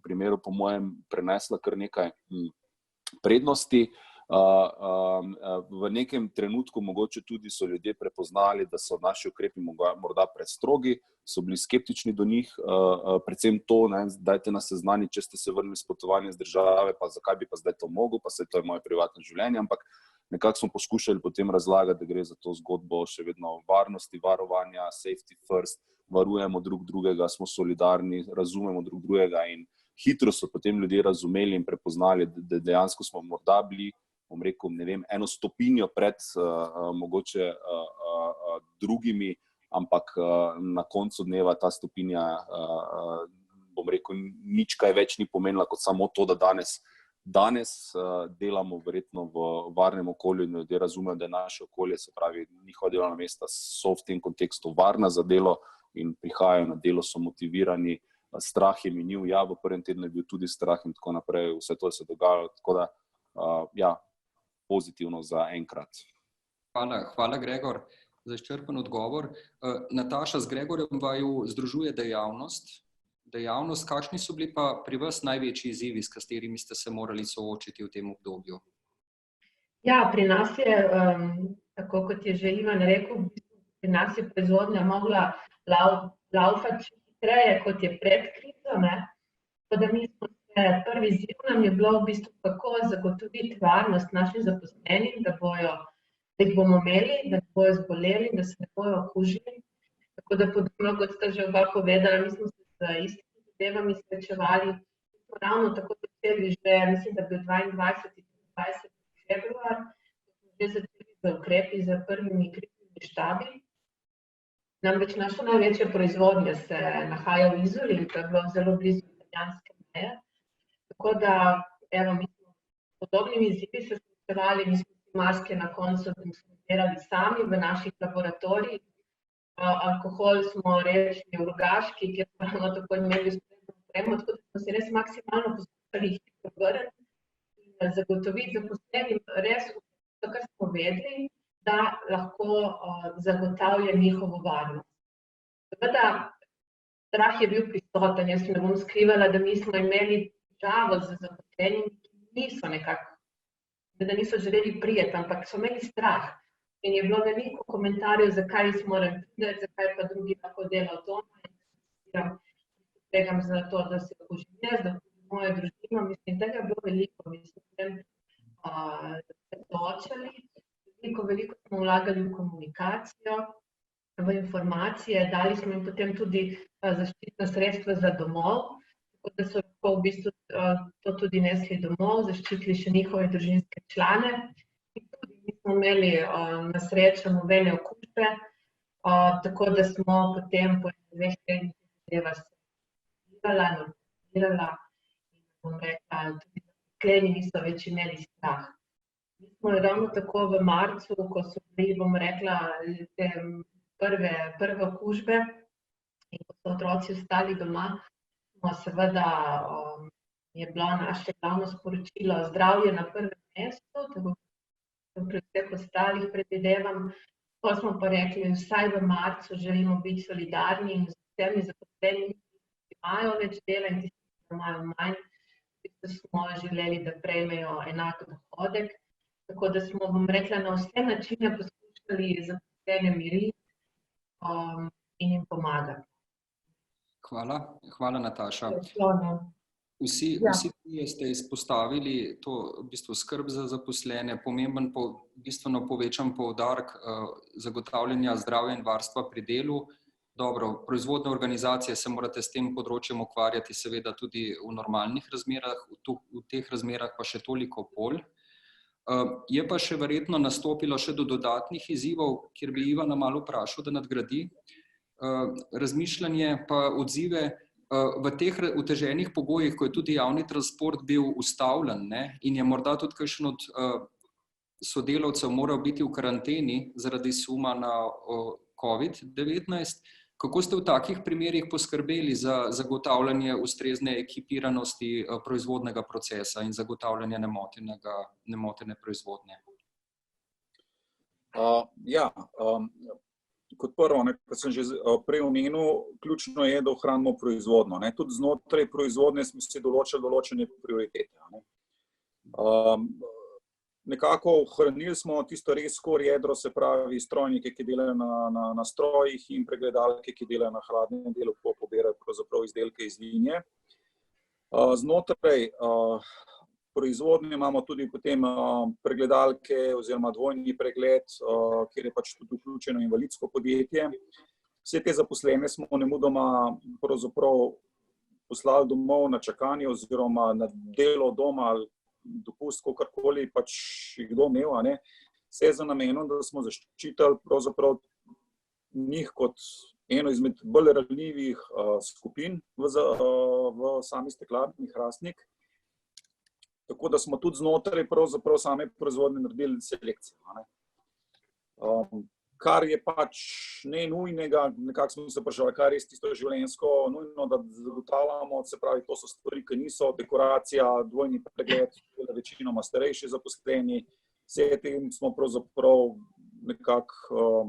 primeru po mojem prenesla kar nekaj prednosti. V nekem trenutku mogoče tudi so ljudje prepoznali, da so naši ukrepi morda prestrogi, so bili skeptični do njih, predvsem to, dajte nas seznaniti, če ste se vrnili s potovanja z države, pa zakaj bi pa zdaj to mogel, pa saj to je moje privatno življenje, ampak nekako smo poskušali potem razlagati, da gre za to zgodbo še vedno varnosti, varovanja, safety first, varujemo drug drugega, smo solidarni, razumemo drug drugega in hitro so potem ljudje razumeli in prepoznali, da dejansko smo morda bili, bom rekel, ne vem, eno stopinjo pred mogoče drugimi, ampak na koncu dneva ta stopinja, bom rekel, nič kaj več ni pomenila kot samo to, da danes delamo verjetno v varnem okolju in ljudje razumejo, da je naše okolje, se pravi, njihova delovna mesta so v tem kontekstu varna za delo in prihajajo na delo, so motivirani, strah je minil, ja, v prvem tednu je bil tudi strah in tako naprej, vse to se je dogajalo, tako da, ja, pozitivno za enkrat. Hvala, Gregor, za izčrpen odgovor. Nataša, z Gregorjem vaju združuje dejavnost, kakšni so bili pa pri vas največji izzivi, s katerimi ste se morali soočiti v tem obdobju? Ja, pri nas je, tako kot je že Ivan rekel, pri nas je proizvodnja mogla laufati hitreje, kot je pred krizo, tako da mi smo se, prvi izziv nam je bilo v bistvu kako zagotoviti varnost našim zaposlenim, da bojo jih bomo imeli, da ne bojo zboleli, da se ne bojo okužili. Tako da podobno, kot sta že oba povedala, mi smo se z istimi zadevami srečevali. Smo ravno tako začeli že, mislim, da bi 22. 20. februar, smo že začeli z ukrepi za prvimi kriznimi štabi. Namreč naša največja proizvodnja se nahaja v Izoli in to je bilo zelo blizu italijanske meje. Tako da, evo, mi smo s podobnimi izzivi se srečevali, mi smo si maske na koncu demonstrirali sami v naših laboratorijih. Alkohol smo rešili v Rogaški, kjer smo ravno tako imeli ustrezno opremo, tako da smo se res maksimalno poskušali jih povrniti in zagotoviti zaposlenim res vse, kar smo vedeli, da lahko zagotavlja njihovo varnost. Seveda, strah je bil prisoten, jaz ne bom skrivala, da mi smo imeli težavo z zaposlenimi, ki niso nekako, da niso želeli prijeti, ampak so imeli strah. In je bilo veliko komentarjev, zakaj jaz moram priti, zakaj pa drugi lahko delajo doma. Tregam za to, da se okužim jaz, da okužim mojo družino. Mislim, tega je bilo veliko. Mi smo potem se soočali. Veliko smo vlagali v komunikacijo, v informacije. Dali smo jim potem tudi zaščitna sredstva za domov, tako da so lahko v bistvu to tudi nesli domov, zaščitili še njihove družinske člane. Mi smo imeli na srečo nobene okužbe, tako da smo potem po 2 tednih zadeva se normalizirala in bom rekla, tudi zaposleni niso več imeli strah. Mi smo ravno tako v marcu, ko so bili, bom rekla, te prve okužbe in ko so otroci ostali doma, smo seveda, je bilo naše glavno sporočilo zdravje na prvem mestu, tako pri vseh ostalih predvidevam. Pa smo pa rekli, vsaj v marcu želimo biti solidarni in z vsemi zaposlenimi, ki imajo več dela in tisti, ki imajo manj, ki smo želeli, da prejmejo enak dohodek. Tako da smo, bom rekla, na vse načine poskušali zaposlene miriti in jim pomagati. Hvala Nataša. Vsi ste izpostavili to v bistvu skrb za zaposlene, pomemben, bistveno povečan poudarek zagotavljanja zdravja in varstva pri delu. Dobro, proizvodne organizacije se morate s tem področjem ukvarjati seveda tudi v normalnih razmerah, v teh razmerah pa še toliko bolj. Je pa še verjetno nastopilo še do dodatnih izzivov, kjer bi Ivana malo vprašal, da nadgradi razmišljanje pa odzive. V teh oteženih pogojih, ko je tudi javni transport bil ustavljen, in je morda tudi kakšen od sodelavcev moral biti v karanteni zaradi suma na COVID-19, kako ste v takih primerih poskrbeli za zagotavljanje ustrezne ekipiranosti proizvodnega procesa in zagotavljanje nemotene proizvodnje? Kot prvo, kot sem že prej omenil, ključno je, da ohranimo proizvodnjo. Tudi znotraj proizvodnje smo si določili določene prioritete. Nekako ohranili smo tisto res core jedro, se pravi strojnike, ki delajo na strojih in pregledalke, ki delajo na hladnem delu, ko pobirajo pravzaprav izdelke iz linije. Znotraj proizvodnje imamo tudi potem pregledalke oziroma dvojni pregled, kjer je pač tudi vključeno invalidsko podjetje. Vse te zaposlene smo nemudoma pravzaprav poslali domov na čakanje oziroma na delo doma ali dopust, kakorkoli pač jih kdo imel. Vse za namenom, da smo zaščitili pravzaprav njih kot eno izmed bolj ranljivih skupin v sami steklarni Hrastnik. Tako da smo tudi znotraj pravzaprav same proizvodnje naredili selekcijo. Kar je pač ne nujnega, nekako smo se vprašali, kar je res tisto življenjsko nujno, da zagotavljamo, se pravi, to so stvari, ki niso dekoracija, dvojni pregled, večinoma starejši zaposleni. Vse tem smo pravzaprav nekako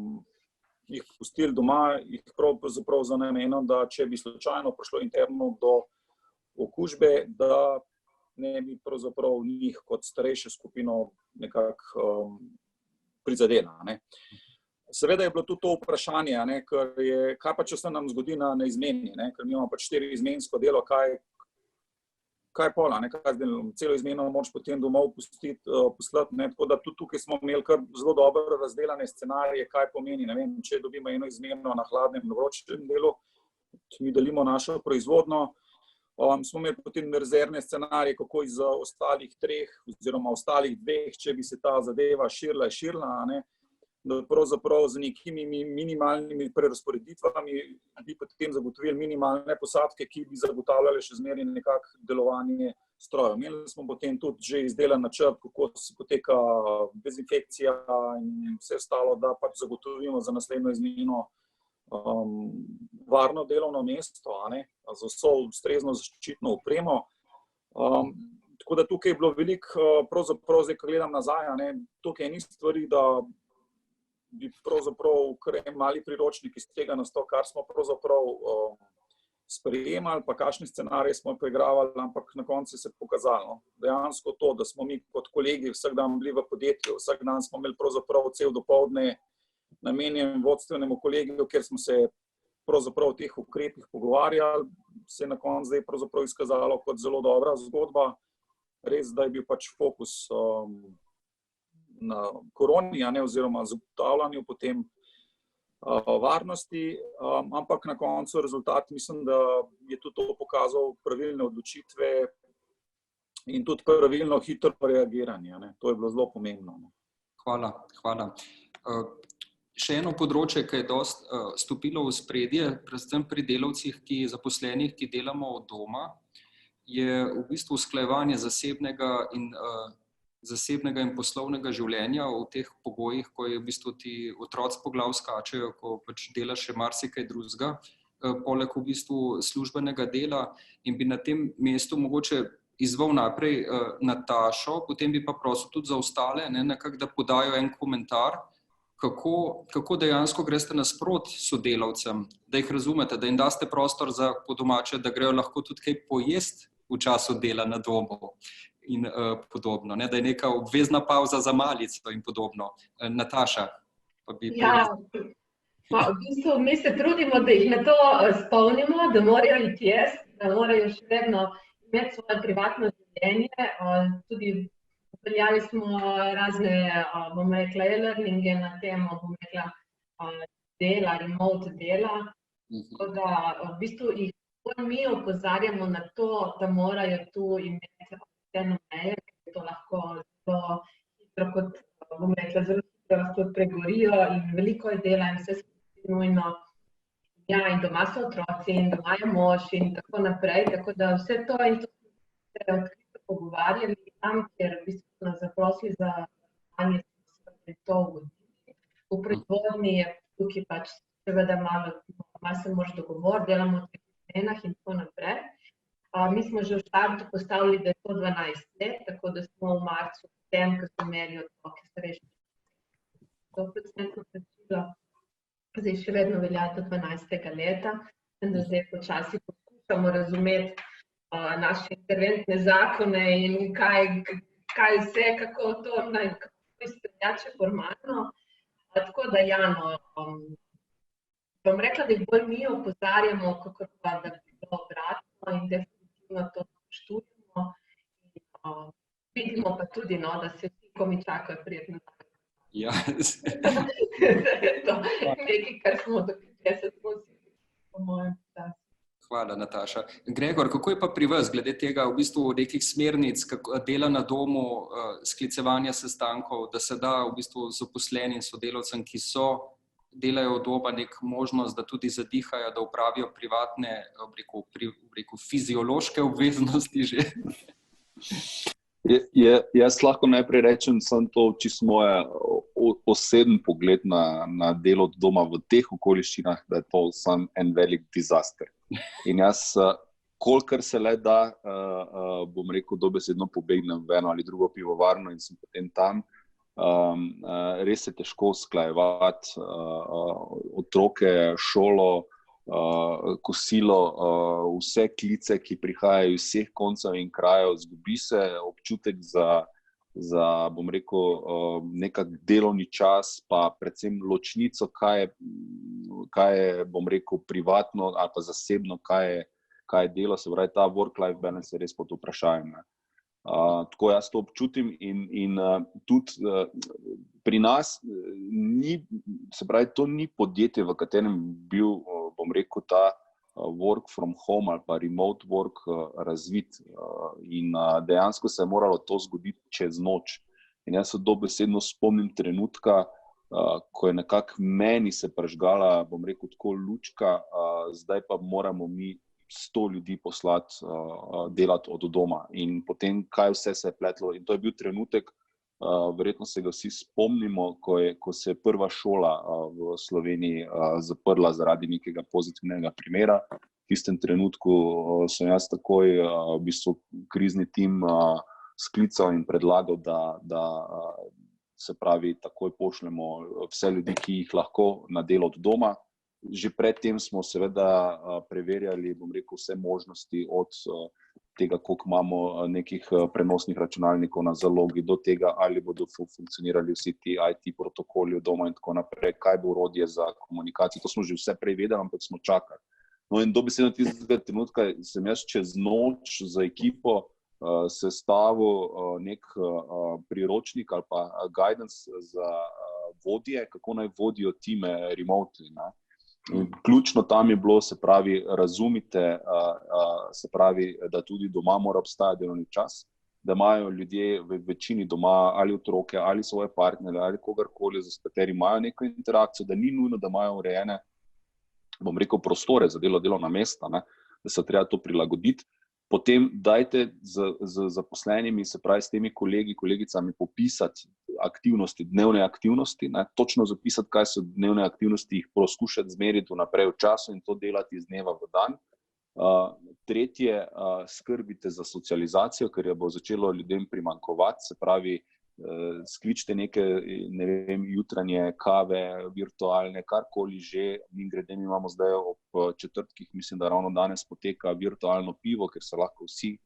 jih pustili doma, jih pravzaprav za namenom, da če bi slučajno prišlo interno do okužbe, da ne bi pravzaprav njih kot starejšo skupino nekako prizadela. Seveda je bilo tudi to vprašanje, kaj pa če se nam zgodi na izmeni, ker mi imamo pač 4-izmensko delo, kaj pola, kaj zdaj, celo izmeno moč potem domov poslati, tako da tudi tukaj smo imeli kar zelo dobro razdelane scenarije, kaj pomeni, ne vem, če dobimo eno izmeno na hladnem in vročem delu, mi delimo našo proizvodno, smo imeli potem rezervne scenarije, kako iz ostalih 3 oziroma ostalih 2, če bi se ta zadeva širila, da pravzaprav z nekimi minimalnimi prerazporeditvami bi potem zagotovili minimalne posadke, ki bi zagotavljali še zmeraj nekako delovanje strojev. Imeli smo potem tudi že izdelan načrt, kako se poteka dezinfekcija in vse ostalo, da pač zagotovimo za naslednjo izmeno varno delovno mesto, z vso ustrezno zaščitno opremo. Tako da tukaj je bilo veliko, pravzaprav zdaj, ko gledam nazaj, tukaj ni stvari, da bi pravzaprav kar mali priročnik iz tega nastal, kar smo pravzaprav sprejemali, pa kakšne scenarije smo preigravali, ampak na koncu se je pokazalo. Dejansko to, da smo mi kot kolegi vsak dan bili v podjetju, vsak dan smo imeli pravzaprav cel dopoldne namenjen vodstvenemu kolegiju, kjer smo se pravzaprav o teh ukrepih pogovarjali, se je na koncu zdaj pravzaprav izkazalo kot zelo dobra zgodba. Res, da je bil pač fokus na koroni, oziroma zagotavljanju potem varnosti, ampak na koncu rezultat mislim, da je tudi to pokazal pravilne odločitve in tudi pravilno hitro reagiranje. To je bilo zelo pomembno. Hvala. Še eno področje, ki je dosti stopilo v ospredje, predvsem pri delavcih, zaposlenih, ki delamo od doma, je v bistvu usklajevanje zasebnega in poslovnega življenja v teh pogojih, ko je v bistvu ti otroci po glav skačejo, ko pač delaš še marsikaj drugega, poleg v bistvu službenega dela, in bi na tem mestu mogoče izzval najprej Natašo, potem bi pa prosil tudi za ostale, nekako da podajo en komentar, kako dejansko greste nasprot sodelavcem, da jih razumete, da jim daste prostor za po domače, da grejo lahko tudi kaj pojesti v času dela na domu in podobno, da je neka obvezna pauza za malico in podobno. Nataša, pa bi povedala. V bistvu mi se trudimo, da jih na to spomnimo, da morajo iti jesti, da morajo še vedno imeti svoje privatno življenje. Tudi upeljali smo razne, bom rekla, e-learninge na temo, bom rekla, dela, remote dela. Tako da v bistvu jih mi opozarjamo na to, da morajo tu imeti eno meje, ker to lahko zelo hitro, kot bom rekla, zelo hitro lahko pregorijo in veliko je dela in vse skupaj nujno. Ja, in doma so otroci in doma je mož in tako naprej, tako da vse to in to smo se odkrito pogovarjali tam, ker v bistvu so nas zaprosili za sodelovanje, smo se to ugodili. V proizvodnji je tukaj pač seveda malo se mož dogovor, delamo v teh smenah in tako naprej. Mi smo že v štartu postavili, da je to 12 let, tako da smo v marcu potem, ko smo imeli otroke starejše 100% plačilo, zdaj še vedno velja do 12. leta, in da zdaj počasi poskušamo razumeti naše interventne zakone in kaj vse, kako to izpeljati formalno. Tako da bom rekla, da jih bolj mi opozarjamo, kako pa, da bi bilo obratno in definitivno to spoštujemo. Vidimo pa tudi, da se vsi, ko mi čakajo prijetno dan. Ja. To je nekaj, kar smo do 50 posebej, po mojem času. Hvala, Nataša. Gregor, kako je pa pri vas glede tega v bistvu nekih smernic, dela na domu, sklicevanja sestankov, da se da v bistvu zaposlenim sodelavcem, ki delajo od doma, nek možnost, da tudi zadihajo, da upravijo privatne, fiziološke obveznosti že? Jaz lahko najprej rečem, sem to čisto moje oseben pogled na delo od doma v teh okoliščinah, da je to sam en velik disaster. In jaz, kolikor se le da, bom rekel, dobesedno pobegnem v eno ali drugo pivovarno in sem potem tam. Res je težko usklajevati otroke, šolo, kosilo, vse klice, ki prihajajo iz vseh koncev in krajev, zgubi se občutek za bom rekel, nekak delovni čas, pa predvsem ločnico, kaj je, bom rekel, privatno ali pa zasebno, kaj je kaj je delo, se pravi, ta work-life balance je res pod vprašanjem. Tako jaz to občutim in tudi pri nas se pravi, to ni podjetje, v katerem bil, bom rekel, ta work from home ali pa remote work razvit in dejansko se je moralo to zgoditi čez noč. In jaz se dobesedno spomnim trenutka, ko je nekako meni se prižgala, bom rekel, tako lučka, zdaj pa moramo mi 100 ljudi poslati delati od doma. In potem, kaj vse se je pletlo. In to je bil trenutek, verjetno se ga vsi spomnimo, ko se je prva šola v Sloveniji zaprla zaradi nekega pozitivnega primera. V tistem trenutku sem jaz takoj v bistvu krizni tim sklical in predlagal, da se pravi, takoj pošljemo vse ljudi, ki jih lahko na delo od doma. Že predtem smo seveda preverjali, bom rekel, vse možnosti od tega, koliko imamo nekih prenosnih računalnikov na zalogi, do tega, ali bodo funkcionirali vsi ti IT protokoli od doma in tako naprej, kaj bo orodje za komunikacijo. To smo že vse prej vedeli, ampak smo čakali. No in dobesedno tistega trenutka sem jaz čez noč za ekipo sestavil nek priročnik ali pa guidance za vodje, kako naj vodijo time remotely, ne. Ključno tam je bilo, se pravi, razumite, se pravi, da tudi doma mora obstajati delovni čas, da imajo ljudje v večini doma ali otroke, ali svoje partnerje, ali kogarkoli, s katerim imajo neko interakcijo, da ni nujno, da imajo urejene, bom rekel, prostore za delovna mesta, ne, da se treba to prilagoditi. Potem dajte z zaposlenimi, se pravi, s temi kolegi, kolegicami popisati aktivnosti, dnevne aktivnosti, ne, točno zapisati, kaj so dnevne aktivnosti, jih poskušati zmeriti vnaprej v času in to delati iz dneva v dan. Tretje, skrbite za socializacijo, ker jo bo začelo ljudem primanjkovati, se pravi, skličite neke, ne vem, jutranje kave, virtualne, karkoli že. Mimogrede, mi imamo zdaj ob četrtkih, mislim, da ravno danes poteka virtualno pivo, ker se lahko vsi,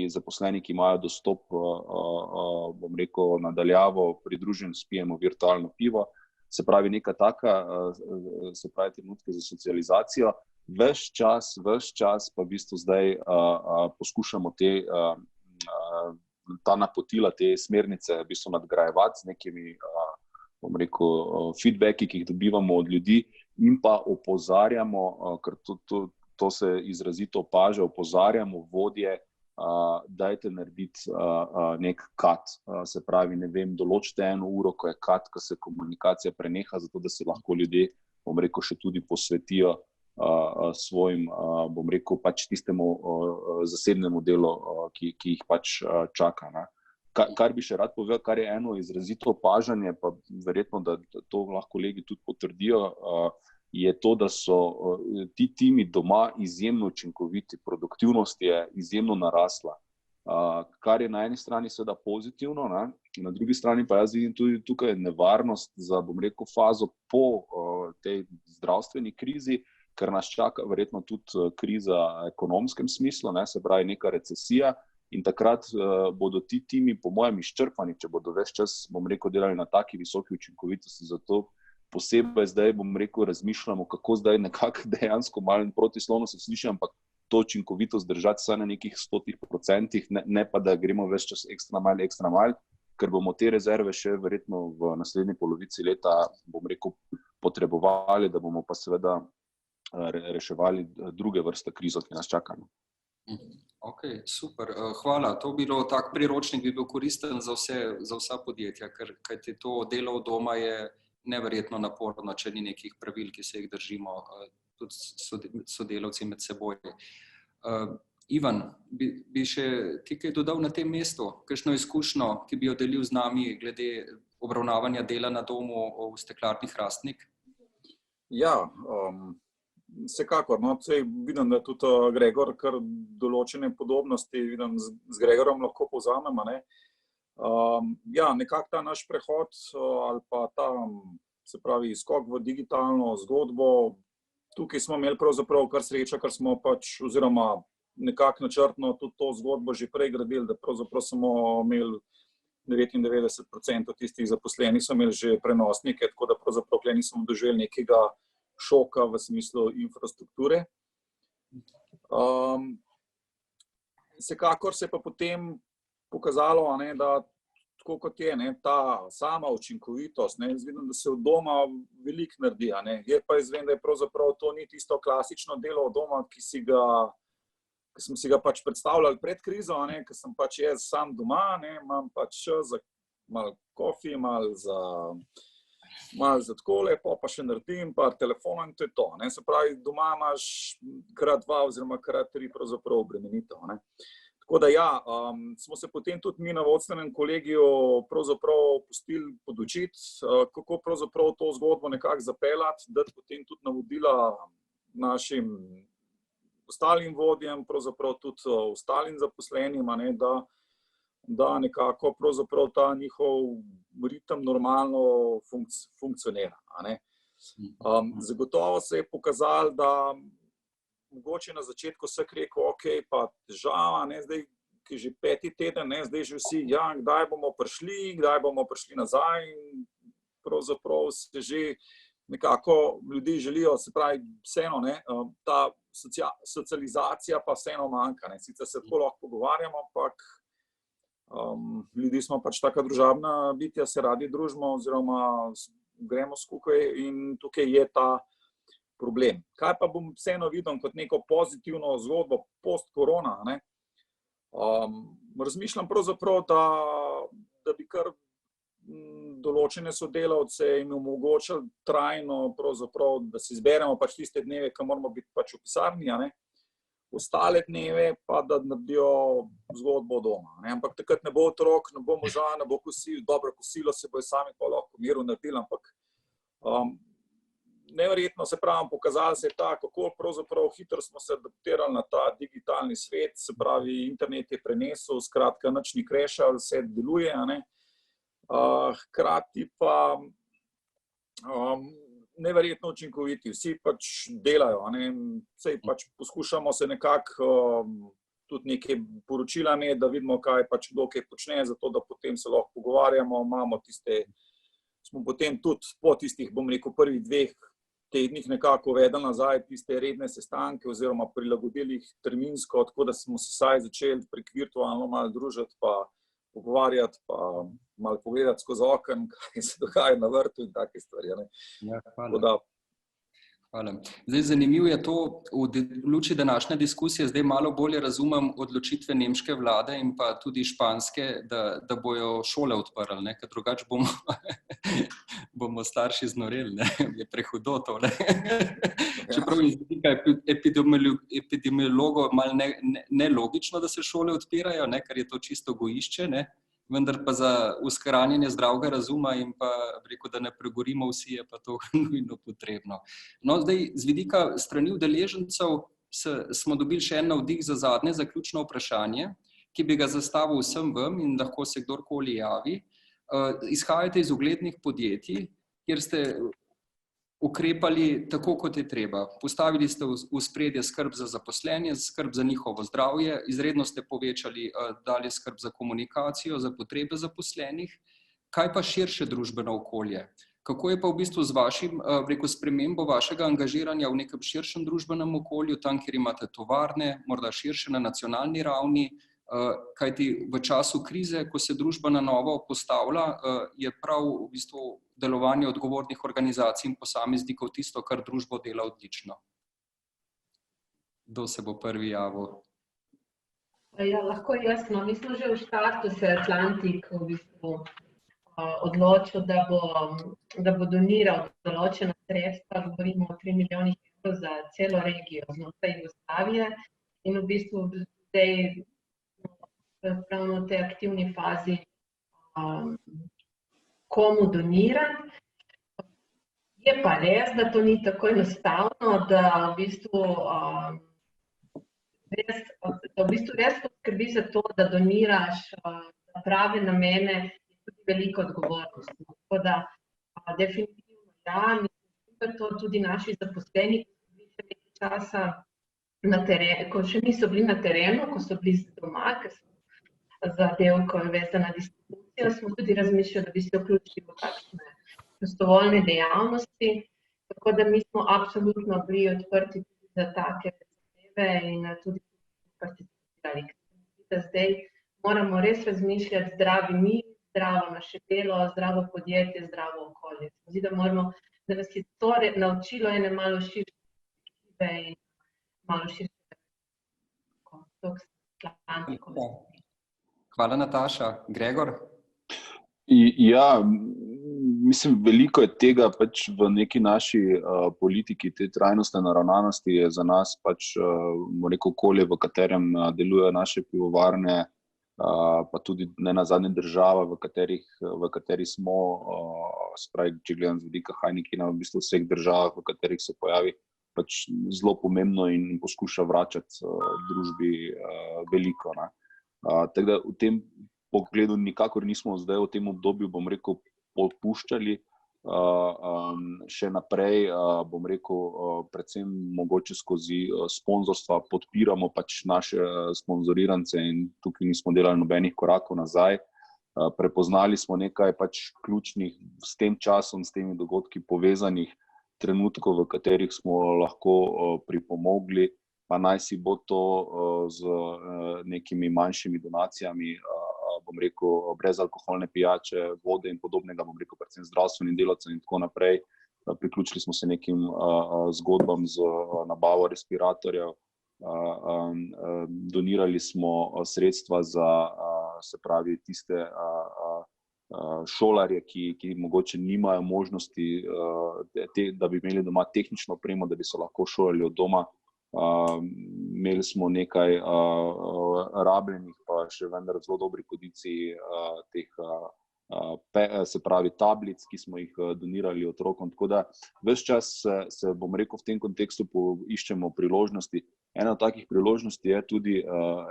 zaposleni, ki imajo dostop, bom rekel, nadaljavo, pridružen, spijemo virtualno pivo. Se pravi, neka taka, se pravi, trenutke za socializacijo. Ves čas pa v bistvu zdaj poskušamo ta napotila, te smernice v bistvu nadgrajevati z nekimi, bom rekel, feedbacki, ki jih dobivamo od ljudi in pa opozarjamo, ker to se izrazito opaža, opozarjamo vodje, dajte narediti nek cut, se pravi, ne vem, določite 1 uro, ko je cut, ko se komunikacija preneha, zato da se lahko ljudje, bom rekel, še tudi posvetijo svojim, bom rekel, pač tistemu zasebnemu delu, ki jih pač čaka, ne. Kar bi še rad povedal, kar je eno izrazito opažanje, pa verjetno, da to lahko kolegi tudi potrdijo, je to, da so ti timi doma izjemno učinkoviti, produktivnost je izjemno narasla, kar je na eni strani seveda pozitivno, ne? Na drugi strani pa jaz vidim tudi tukaj nevarnost za, bom rekel, fazo po tej zdravstveni krizi, ker nas čaka verjetno tudi kriza v ekonomskem smislu, ne, se pravi neka recesija in takrat bodo ti timi, po mojem, izčrpani, če bodo ves čas, bom rekel, delali na taki visoki učinkovitosti, zato posebej zdaj, bom rekel, razmišljamo, kako zdaj nekako dejansko malo protislovno se sliši, ampak to učinkovitost držati vsaj na nekih 100%, ne pa da gremo ves čas ekstra mal, ker bomo te rezerve še verjetno v naslednji polovici leta, bom rekel, potrebovali, da bomo pa seveda reševali druge vrste krizo, ki nas čakajo. Ok, super, hvala. To bi bilo, tak priročnik bi bil koristen za vsa podjetja, ker kajti to delo od doma je neverjetno naporno, če ni nekih pravil, ki se jih držimo, tudi sodelavci med seboj. Ivan, bi še ti kaj dodal na tem mestu, kakšno izkušnjo, ki bi jo delil z nami glede obravnavanja dela na domu v Steklarni Hrastnik? Ja, vsekakor, no, vidim, da tudi Gregor kar določene podobnosti, vidim, z Gregorom lahko povzamemo, ne. Ja, nekako ta naš prehod ali pa ta, se pravi, skok v digitalno zgodbo, tukaj smo imeli pravzaprav kar srečo, ker smo pač, oziroma nekako načrtno tudi to zgodbo že prej gradili, da pravzaprav smo imeli 99% tistih zaposlenih so imeli že prenosnike, tako da pravzaprav nismo doživeli nekega šoka v smislu infrastrukture. Vsekakor se je pa potem pokazalo, da tako kot je, ta sama učinkovitost, jaz vidim, da se od doma veliko naredi, je pa izvem, da je pravzaprav to ni tisto klasično delo od doma, ki smo si ga pač predstavljali pred krizo, ker sem pač jaz sam doma, imam pač čas za malo kofi, malo za takole, pa še naredim par telefonov in to je to. Se pravi, doma imaš krat 2 oziroma krat 3 pravzaprav obremenitev. Tako da ja, smo se potem tudi mi na vodstvenem kolegiju pravzaprav pustili podučiti, kako pravzaprav to zgodbo nekako zapeljati, dati potem tudi navodila našim ostalim vodjem, pravzaprav tudi ostalim zaposlenim, da nekako pravzaprav ta njihov ritem normalno funkcionira. Zagotovo se je pokazalo, da mogoče na začetku vsak rekel, ok, pa težava, zdaj, ki je že 5. teden, zdaj že vsi, ja, kdaj bomo prišli nazaj in pravzaprav se že nekako ljudi želijo, se pravi, vseeno, ta socializacija pa vseeno manjka. Sicer se tako lahko pogovarjamo, ampak ljudi smo pač taka družabna bitja, se radi družimo oziroma gremo skupaj in tukaj je ta problem. Kaj pa bom vseeno videl kot neko pozitivno zgodbo post-korona? Razmišljam pravzaprav, da bi kar določene sodelavce jim omogočili trajno, pravzaprav, da si izberemo pač tiste dneve, ko moramo biti pač v pisarni, ostale dneve pa, da naredijo zgodbo doma. Ampak takrat ne bo otrok, ne bo moža, ne bo kosil, dobro kosilo se bojo sami pa lahko v miru naredili, ampak neverjetno se pravi, pokazali se je ta, kako pravzaprav hitro smo se adaptirali na ta digitalni svet, se pravi, internet je prenesel, skratka, nič ni crashal, vse deluje, hkrati pa neverjetno učinkoviti, vsi pač delajo, vsej pač poskušamo se nekako tudi nekaj poročila imeti, da vidimo, kaj pač kdo kaj počne, zato da potem se lahko pogovarjamo, smo potem tudi po tistih, bom rekel, prvih 2 tednih nekako uvedli nazaj tiste redne sestanke oziroma prilagodili jih terminsko, tako da smo se vsaj začeli prek virtualno malo družiti pa pogovarjati, pa malo pogledati skozi okno, kaj se dogaja na vrtu in take stvari. Ja, hvala. Hvala. Zdaj, zanimivo je to, v luči današnje diskusije zdaj malo bolje razumem odločitve nemške vlade in pa tudi španske, da bojo šole odprli, ker drugače bomo starši znoreli, je prehudo tole. Čeprav iz vidika epidemiologov malo nelogično, da se šole odpirajo, ker je to čisto gojišče, vendar pa za uskranjanje zdravega razuma in pa rekel, da ne pregorimo vsi, je pa to nujno potrebno. No, zdaj, z vidika strani udeležencev smo dobili še en navdih za zadnje zaključno vprašanje, ki bi ga zastavil vsem vam in lahko se kdorkoli javi. Izhajate iz uglednih podjetij, kjer ste ukrepali tako, kot je treba. Postavili ste v ospredje skrb za zaposlenje, skrb za njihovo zdravje, izredno ste povečali dalje skrb za komunikacijo, za potrebe zaposlenih. Kaj pa širše družbeno okolje? Kako je pa v bistvu z vašim, spremembo vašega angažiranja v nekem širšem družbenem okolju, tam, kjer imate tovarne, morda širše na nacionalni ravni, kajti v času krize, ko se družba na novo postavlja, je prav v bistvu delovanje odgovornih organizacij in posameznikov tisto, kar družbo dela odlično. Kdo se bo prvi javil? Ja, lahko jaz, mi smo že v štartu se Atlantik v bistvu odločil, da bo doniral določena sredstva, govorimo o 3 milijonih evrov za celo regijo znotraj Jugoslavije in v bistvu zdaj pravno v tej aktivni fazi komu donirati. Je pa res, da to ni tako enostavno, da v bistvu res poskrbi za to, da doniraš za prave namene, je tudi veliko odgovornost. Tako da definitivno ja, mislim, da to tudi naši zaposleni, ko so bili še nekaj časa na terenu, ko še niso bili na terenu, ko so bili doma, ker so za del, ko je vezana distribucija, smo tudi razmišljali, da bi se vključili v kakšne prostovoljne dejavnosti, tako da mi smo absolutno bili odprti tudi za take zadeve, in tudi participirali. Zdaj moramo res razmišljati zdravi mi, zdravo naše delo, zdravo podjetje, zdravo okolje. Zdi, da nas je to naučilo ene malo širše perspektive in malo širše. Hvala, Nataša. Gregor? Ja, mislim, veliko je tega pač v neki naši politiki, te trajnostne naravnanosti je za nas pač okolje, v katerem delujejo naše pivovarne, pa tudi ne nazadnje država, v kateri smo, spravi, če gledam z vidika Heinekena, v bistvu vseh državah, v katerih se pojavi, pač zelo pomembno in poskuša vračati družbi veliko. Tako da v tem pogledu nikakor nismo zdaj v tem obdobju, bom rekel, popuščali. Še naprej, bom rekel, predvsem mogoče skozi sponzorstva podpiramo pač naše sponzorirance in tukaj nismo delali nobenih korakov nazaj. Prepoznali smo nekaj pač ključnih s tem časom, s temi dogodki povezanih trenutkov, v katerih smo lahko pripomogli, pa naj si bo to z nekimi manjšimi donacijami, bom rekel, brezalkoholne pijače, vode in podobnega, bom rekel, predvsem zdravstvenim delavcem in tako naprej. Priključili smo se nekim zgodbam z nabavo respiratorjev, donirali smo sredstva za, se pravi, tiste šolarje, ki mogoče nimajo možnosti, da bi imeli doma tehnično opremo, da bi se lahko šolali od doma. Imeli smo nekaj rabljenih, pa še vendar zelo dobrih kondicij teh, se pravi, tablic, ki smo jih donirali otrokom. Tako da ves čas se, bom rekel, v tem kontekstu iščemo priložnosti. Ena od takih priložnosti je tudi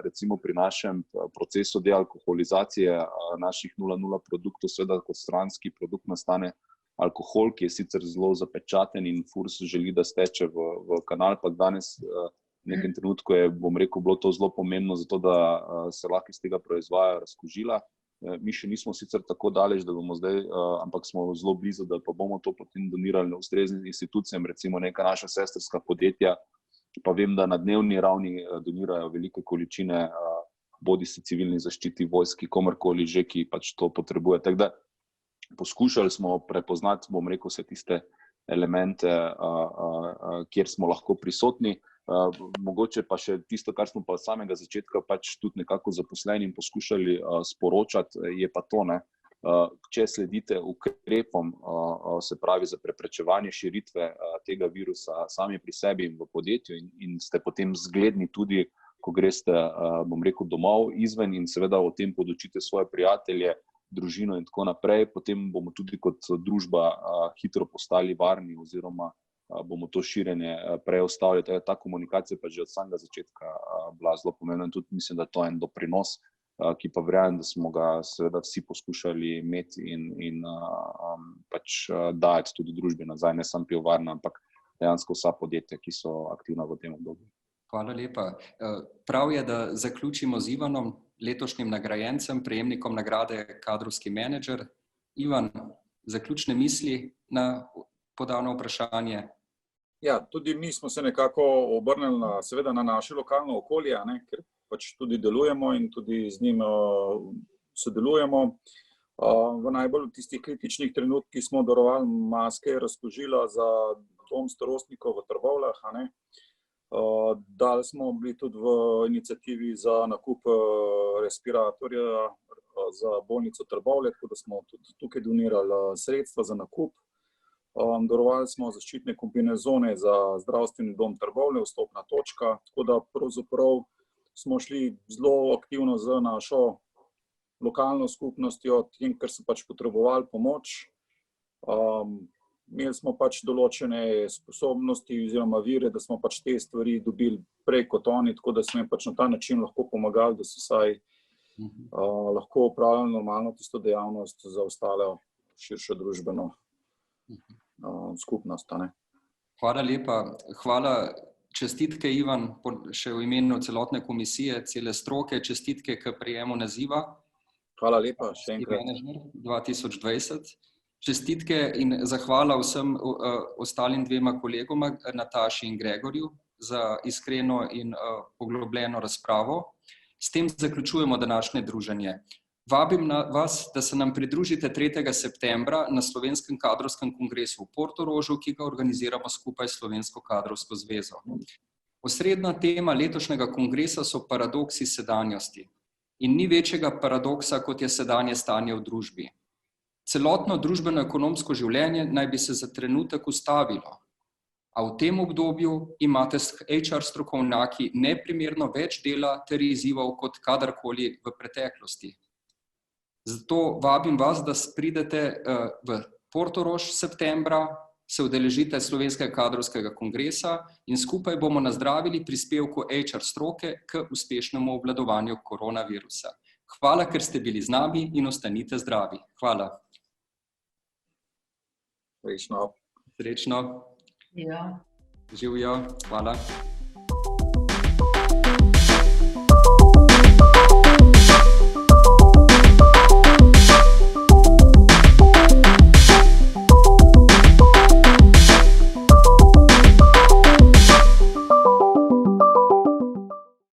recimo pri našem procesu dealkoholizacije naših 0,0 produktov, seveda kot stranski produkt nastane alkohol, ki je sicer zelo zapečaten in FURS želi, da steče v kanal, pa danes v nekem trenutku je, bom rekel, bilo to zelo pomembno, zato da se lahko iz tega proizvaja razkužila. Mi še nismo sicer tako daleč, da bomo zdaj, ampak smo zelo blizu, da pa bomo to potem donirali ustreznim institucijam, recimo neka naša sestrska podjetja, pa vem, da na dnevni ravni donirajo velike količine, bodisi civilni zaščiti, vojski, komorkoli že, ki pač to potrebuje. Tako da poskušali smo prepoznati, bom rekel, vse tiste elemente, kjer smo lahko prisotni. Mogoče pa še tisto, kar smo pa od samega začetka pač tudi nekako zaposlenim poskušali sporočati, je pa to, če sledite ukrepom, se pravi za preprečevanje širitve tega virusa sami pri sebi in v podjetju in ste potem zgledni tudi, ko greste, bom rekel, domov izven in seveda o tem podučite svoje prijatelje, družino in tako naprej, potem bomo tudi kot družba hitro postali varni oziroma bomo to širjenje prej ustavili. Ta komunikacija pa že od samega začetka bila zelo pomembna in tudi mislim, da to je en doprinos, ki pa verjamem, da smo ga seveda vsi poskušali imeti in pač dajati tudi družbi nazaj, ne samo pivovarna, ampak dejansko vsa podjetja, ki so aktivna v tem obdobju. Hvala lepa. Prav je, da zaključimo z Ivanom, letošnjim nagrajencem, prejemnikom nagrade Kadrovski menedžer. Ivan, zaključne misli na podano vprašanje? Ja, tudi mi smo se nekako obrnili seveda na naše lokalno okolje, ker pač tudi delujemo in tudi z njim sodelujemo. V najbolj tistih kritičnih trenutkih smo darovali maske, razkužila za dom starostnikov v Trbovljah. Dali smo bili tudi v iniciativi za nakup respiratorja za bolnico Trbovlje, tako da smo tudi tukaj donirali sredstva za nakup. Darovali smo zaščitne kombinezone za zdravstveni dom Trbovlje, vstopna točka, tako da pravzaprav smo šli zelo aktivno z našo lokalno skupnostjo, tem, ker so pač potrebovali pomoč. Imeli smo pač določene sposobnosti oziroma vire, da smo pač te stvari dobili prej kot oni, tako da smo jim pač na ta način lahko pomagali, da so vsaj lahko upravljali normalno tisto dejavnost za ostale širšo družbeno skupnost. Hvala lepa. Hvala, čestitke Ivan, še v imenu celotne komisije, cele stroke, čestitke k prejemu naziva. Hvala lepa, še enkrat. Menedžer 2020. Čestitke in zahvala vsem ostalim dvema kolegoma, Nataši in Gregorju, za iskreno in poglobljeno razpravo. S tem zaključujemo današnje druženje. Vabim vas, da se nam pridružite 3. septembra na Slovenskem kadrovskem kongresu v Portorožu, ki ga organiziramo skupaj s Slovensko kadrovsko zvezo. Osrednja tema letošnjega kongresa so paradoksi sedanjosti. In ni večjega paradoksa, kot je sedanje stanje v družbi. Celotno družbeno-ekonomsko življenje naj bi se za trenutek ustavilo, a v tem obdobju imate HR strokovnjaki neprimerno več dela ter izzivov kot kadarkoli v preteklosti. Zato vabim vas, da pridete v Portorož septembra, se udeležite Slovenskega kadrovskega kongresa in skupaj bomo nazdravili prispevku HR stroke k uspešnemu obvladovanju koronavirusa. Hvala, ker ste bili z nami in ostanite zdravi. Hvala. Srečno. Srečno. Ja. Živjo. Hvala.